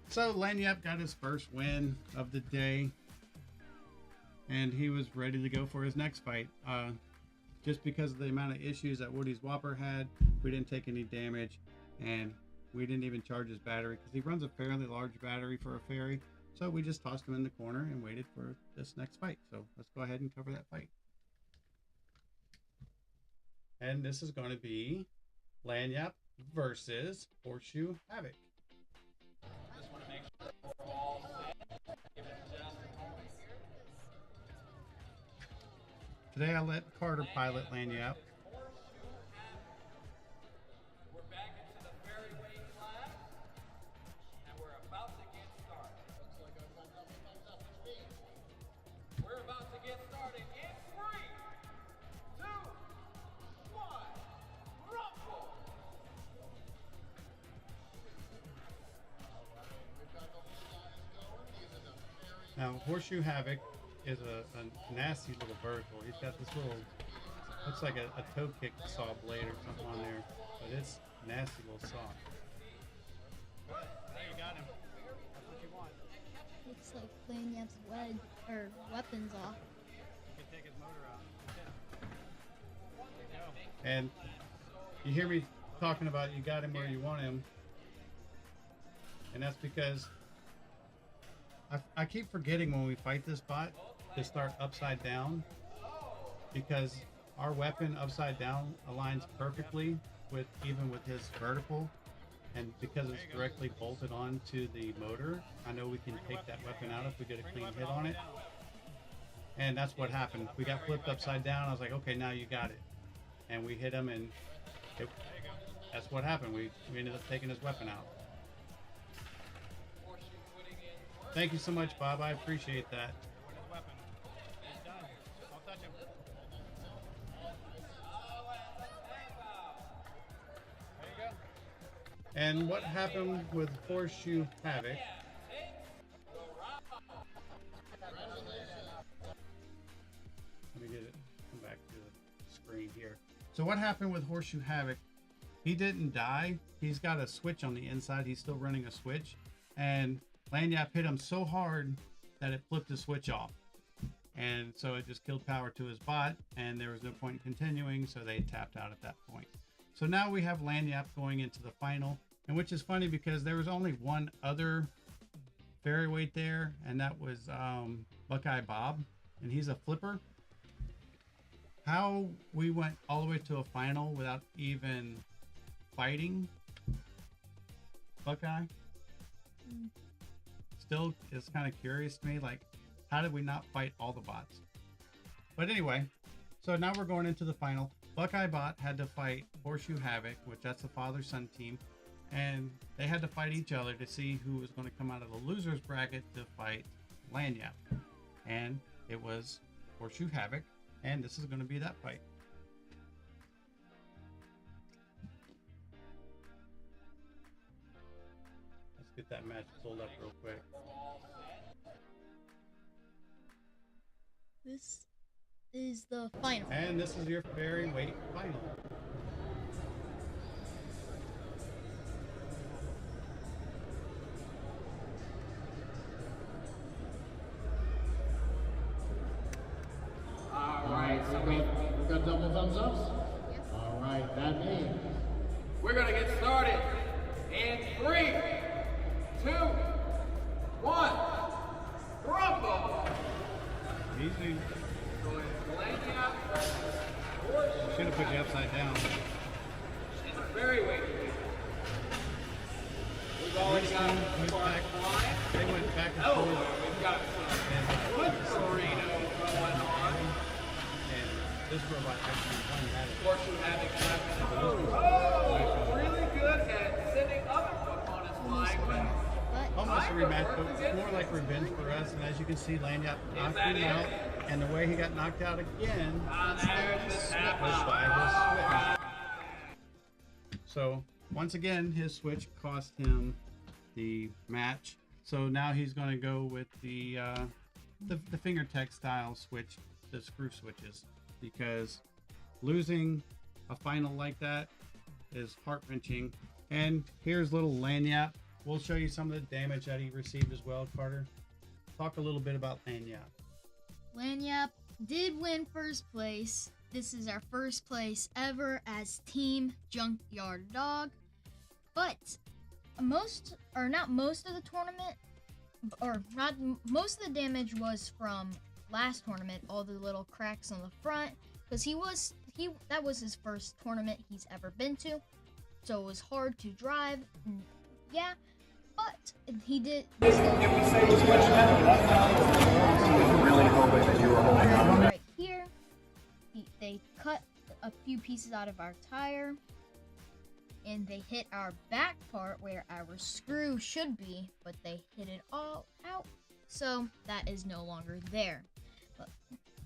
So Lanyap got his first win of the day, and he was ready to go for his next fight. Just because of the amount of issues that Woody's Whopper had, we didn't take any damage, and we didn't even charge his battery because he runs a fairly large battery for a fairy. So we just tossed him in the corner and waited for this next fight. So let's go ahead and cover that fight. And this is going to be Lanyap versus Horseshoe Havoc. Just want to make sure we're all set. Give it just a moment here. Today I let Carter pilot Lanyap. We're back into the fairy weight class, and we're about to get started. We're about to get started in 3, 2, 1, rumble! Now, Horseshoe Havoc is a nasty little vertical. He's got this little, looks like a toe kick saw blade or something on there, but it's nasty little saw. There you go. Lanyap's leg or weapons off. You can take his motor out. There you go. And you hear me talking about you got him where you want him. And that's because I keep forgetting when we fight this bot to start upside down, because our weapon upside down aligns perfectly with even with his vertical, and because it's directly bolted on to the motor, I know we can take that weapon out if we get a clean hit on it. And that's what happened. We got flipped upside down. I was like, okay, now you got it. And we hit him, and that's what happened. We ended up taking his weapon out. Thank you so much, Bob. I appreciate that. And what happened with Horseshoe Havoc? Let me get it. Come back to the screen here. So what happened with Horseshoe Havoc? He didn't die. He's got a switch on the inside. He's still running a switch. And Lanyap hit him so hard that it flipped the switch off. And so it just killed power to his bot, and there was no point in continuing, so they tapped out at that point. So now we have Lanyap going into the final, and which is funny because there was only one other ferryweight there, and that was Buckeye Bob, and he's a flipper. How we went all the way to a final without even fighting Buckeye still is kind of curious to me. Like, how did we not fight all the bots? But anyway, so now we're going into the final. Buckeye Bot had to fight Horseshoe Havoc, which that's the father-son team, and they had to fight each other to see who was going to come out of the losers bracket to fight Lanyap. And it was Horseshoe Havoc, and this is going to be that fight. Let's get that match pulled up real quick. This is the final. And this is your ferryweight final. All right, so we got double thumbs ups? Yes. All right, that means We're gonna get started in 3, 2, 1. Rumble. Easy. So it's Lanyap Should have put you upside down. in the ferryweight division. We've already got Spark flying. They went back and Oh, forth. we've got some good torino going on. And this robot actually won that. Horseshoe Havoc happened. Oh, really good at sending other opponents flying, but But Almost a rematch, but it's more like revenge for us. And as you can see, Lanyap knocked him out. And the way he got knocked out again there's the tap was out. by his switch. So once again, his switch cost him the match. So now he's going to go with the finger tech style switch, the screw switches, because losing a final like that is heart-wrenching. And here's little Lanyap. We'll show you some of the damage that he received as well. Carter, talk a little bit about Lanyap. Lanyap did win first place. This is our first place ever as Team Junkyard Dog. But most of the tournament, or not most of the damage was from last tournament, all the little cracks on the front, because that was his first tournament he's ever been to, so it was hard to drive. Yeah, but he did. Right here, they cut a few pieces out of our tire, and they hit our back part where our screw should be, but they hit it all out, so that is no longer there.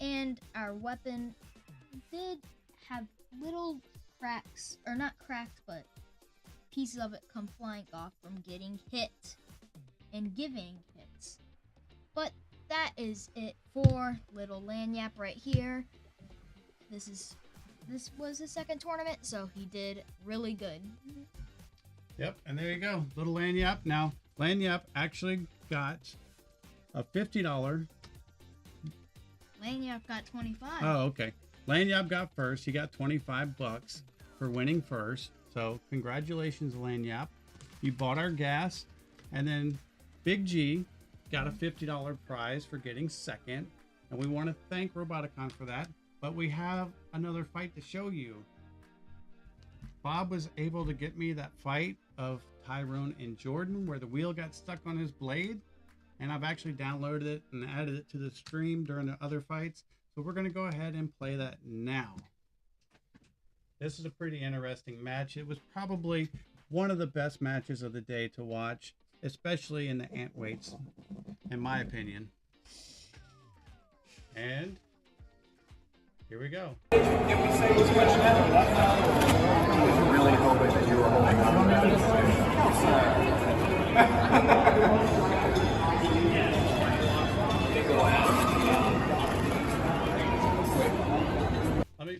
And our weapon did have little cracks, or not cracks, but pieces of it come flying off from getting hit and giving hits. But that is it for little Lanyap right here. This was his second tournament, so he did really good. Yep, and there you go, little Lanyap. Now, Lanyap actually got a $50. Lanyap got 25. Oh, okay. Lanyap got first. He got 25 bucks for winning first. So congratulations, Lanyap. You bought our gas. And then Big G got a $50 prize for getting second. And we want to thank Roboticon for that. But we have another fight to show you. Bob was able to get me that fight of Tyrone and Jordan where the wheel got stuck on his blade. And I've actually downloaded it and added it to the stream during the other fights. So we're going to go ahead and play that now. This is a pretty interesting match. It was probably one of the best matches of the day to watch, especially in the ant weights, in my opinion. And here we go. Really hoping that you were holding on to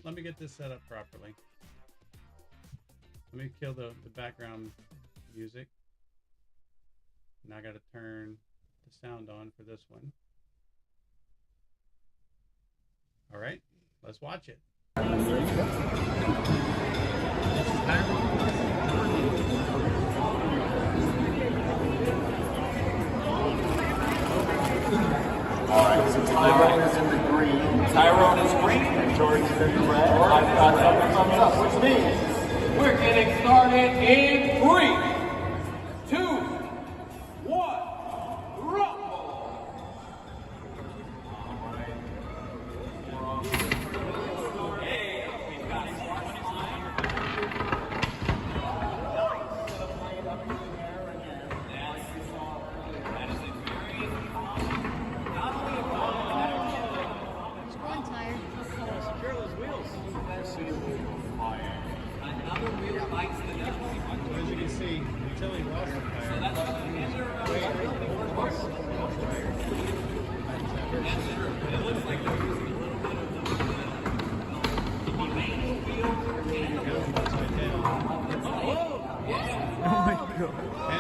Let me get this set up properly. Let me kill the background music. Now I got to turn the sound on for this one. All right, let's watch it. Alright, so Tyrone is in the green. Tyrone is green. And Jordan's in the red. I've got thumbs up, which means We're getting started in 3, 2, 1, rumble! It's one tire. As you can see, until he lost the tire. And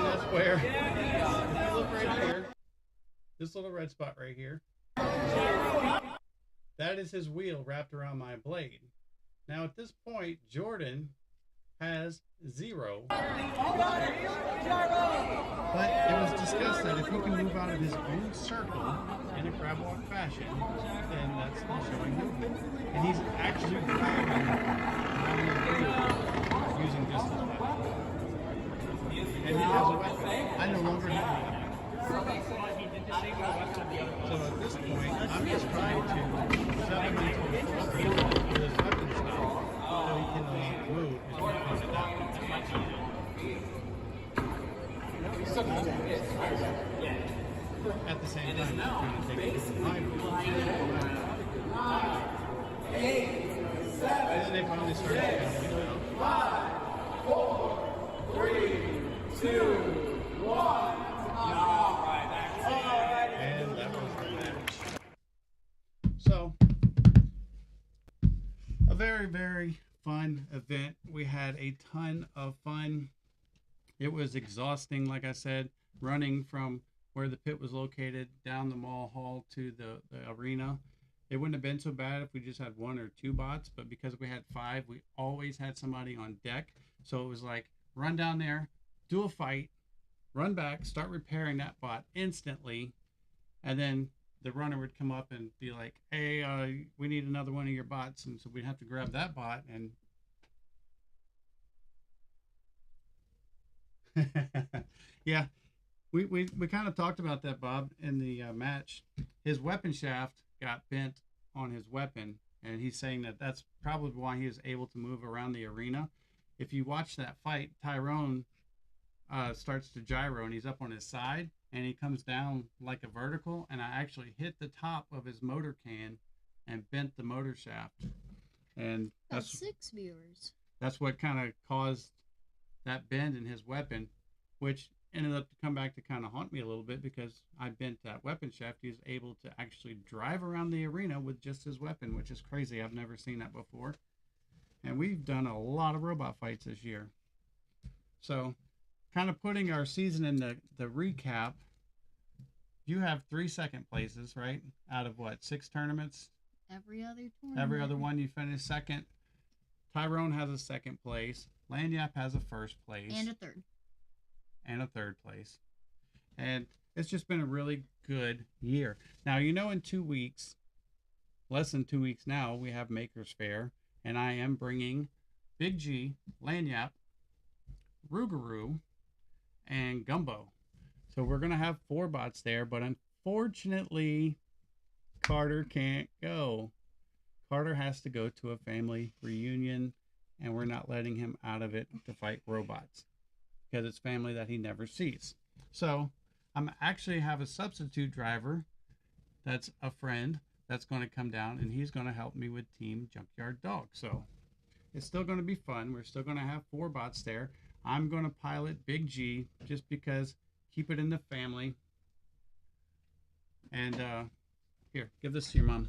that's where, if you look right here, this little red spot right here, that is his wheel wrapped around my blade. Now at this point, Jordan has 0. But it was discussed that if he can move out of his own circle in a crab walk fashion, then that's showing movement. And he's actually driving around the blade using just his weapon. And he has a weapon. I no longer have a weapon. So at this point, I'm just trying to shove him into a circle with his weapon style so he can move his weapon without at the same time, I'm trying to take it to behind me. And then they finally started getting it out. 5, 4, 3, 2, 1. And that was the match. So, a very, very fun event. We had a ton of fun. It was exhausting, like I said, running from where the pit was located down the mall hall to the arena. It wouldn't have been so bad if we just had 1 or 2 bots, but because we had 5, we always had somebody on deck. So it was like, run down there, do a fight, run back, start repairing that bot instantly, and then the runner would come up and be like, hey, we need another one of your bots. And so we'd have to grab that bot and yeah, we kind of talked about that, Bob, in the match. His weapon shaft got bent on his weapon, and he's saying that that's probably why he was able to move around the arena. If you watch that fight, Tyrone starts to gyro, and he's up on his side, and he comes down like a vertical, and I actually hit the top of his motor can and bent the motor shaft. And That's 6 viewers. that's what kind of caused that bend in his weapon, which ended up to come back to kind of haunt me a little bit because I bent that weapon shaft. He was able to actually drive around the arena with just his weapon, which is crazy. I've never seen that before. And we've done a lot of robot fights this year. So kind of putting our season in the recap, you have 3 second places, right? Out of what, 6 tournaments? Every other tournament. Every other one you finish second. Tyrone has a second place. Lanyap has a first place. And a third. And a third place. And it's just been a really good year. Now, you know, in 2 weeks, less than 2 weeks now, we have Makers Fair. And I am bringing Big G, Lanyap, Rougarou, and Gumbo. So we're going to have 4 bots there. But unfortunately, Carter can't go. Carter has to go to a family reunion, and we're not letting him out of it to fight robots because it's family that he never sees. So I'm actually have a substitute driver that's a friend that's going to come down, and he's going to help me with Team Junkyard Dog. So it's still going to be fun. We're still going to have 4 bots there. I'm going to pilot Big G just because keep it in the family. And here, give this to your mom.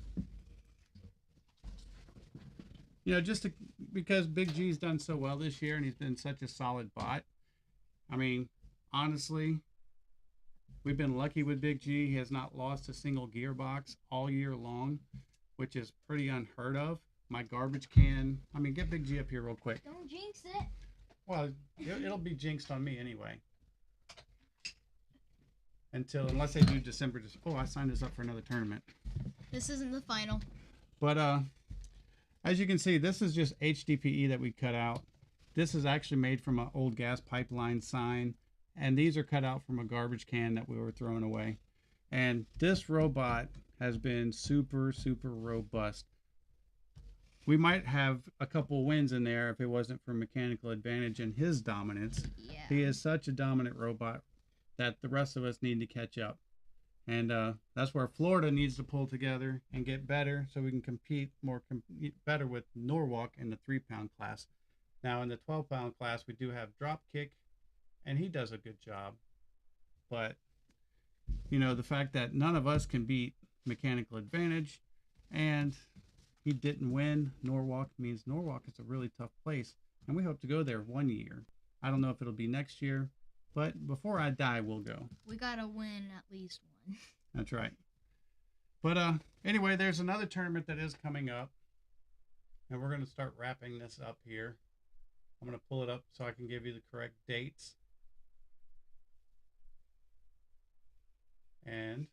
You know, just because Big G's done so well this year and he's been such a solid bot. I mean, honestly, we've been lucky with Big G. He has not lost a single gearbox all year long, which is pretty unheard of. My garbage can, I mean, get Big G up here real quick. Don't jinx it. Well, it'll be jinxed on me anyway. Unless they do December. Oh, I signed this up for another tournament. This isn't the final. But as you can see, this is just HDPE that we cut out. This is actually made from an old gas pipeline sign. And these are cut out from a garbage can that we were throwing away. And this robot has been super, super robust. We might have a couple wins in there if it wasn't for Mechanical Advantage and his dominance. Yeah. He is such a dominant robot that the rest of us need to catch up. And that's where Florida needs to pull together and get better so we can compete better with Norwalk in the 3-pound class. Now in the 12-pound class, we do have Dropkick, and he does a good job. But, you know, the fact that none of us can beat Mechanical Advantage and he didn't win Norwalk means Norwalk is a really tough place. And we hope to go there one year. I don't know if it'll be next year, but before I die, we'll go. We gotta win at least one. That's right. But anyway, there's another tournament that is coming up. And we're going to start wrapping this up here. I'm going to pull it up so I can give you the correct dates. And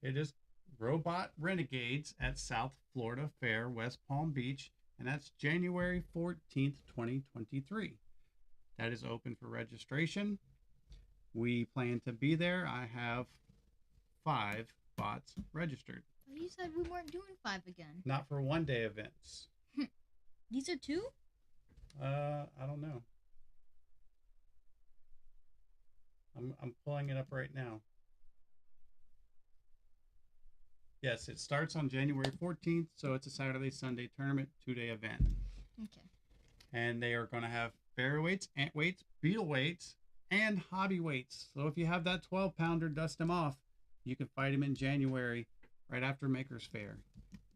it is Robot Renegades at South Florida Fair, West Palm Beach. And that's January 14th, 2023. That is open for registration. We plan to be there. I have 5 bots registered. You said we weren't doing 5 again. Not for one-day events. These are 2? I don't know. I'm pulling it up right now. Yes, it starts on January 14th, so it's a Saturday-Sunday tournament, 2-day event. Okay. And they are going to have fair weights, ant weights, beetle weights, and hobby weights. So if you have that 12-pounder, dust him off. You can fight him in January, right after Makers Fair.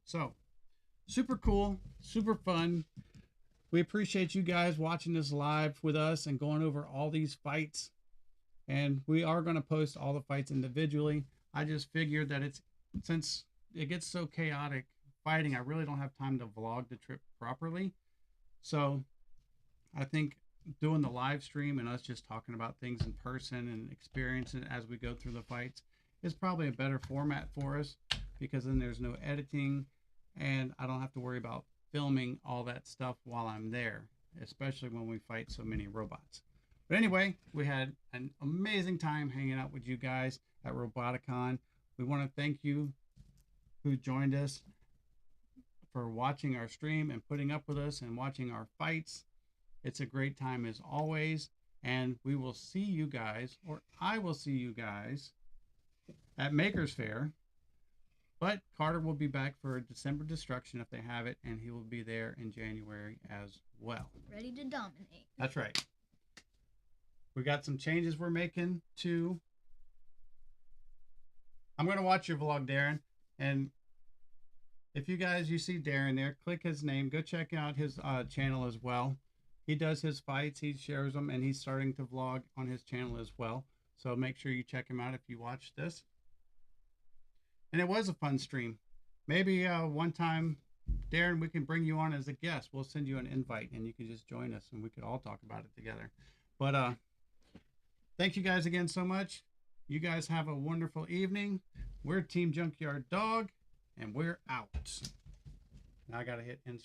So, super cool, super fun. We appreciate you guys watching this live with us and going over all these fights. And we are going to post all the fights individually. I just figured that since it gets so chaotic fighting, I really don't have time to vlog the trip properly. So, I think doing the live stream and us just talking about things in person and experiencing it as we go through the fights is probably a better format for us, because then there's no editing and I don't have to worry about filming all that stuff while I'm there, especially when we fight so many robots. But anyway, we had an amazing time hanging out with you guys at Roboticon. We want to thank you who joined us for watching our stream and putting up with us and watching our fights. It's a great time as always, and we will see you guys, or I will see you guys at Makers Fair. But Carter will be back for December Destruction if they have it, and he will be there in January as well. Ready to dominate. That's right. We got some changes we're making too. I'm going to watch your vlog, Darren, and if you see Darren there, click his name. Go check out his channel as well. He does his fights, he shares them, and he's starting to vlog on his channel as well. So make sure you check him out if you watch this. And it was a fun stream. Maybe one time, Darren, we can bring you on as a guest. We'll send you an invite and you can just join us and we could all talk about it together. But thank you guys again so much. You guys have a wonderful evening. We're Team Junkyard Dog and we're out. Now I got to hit end.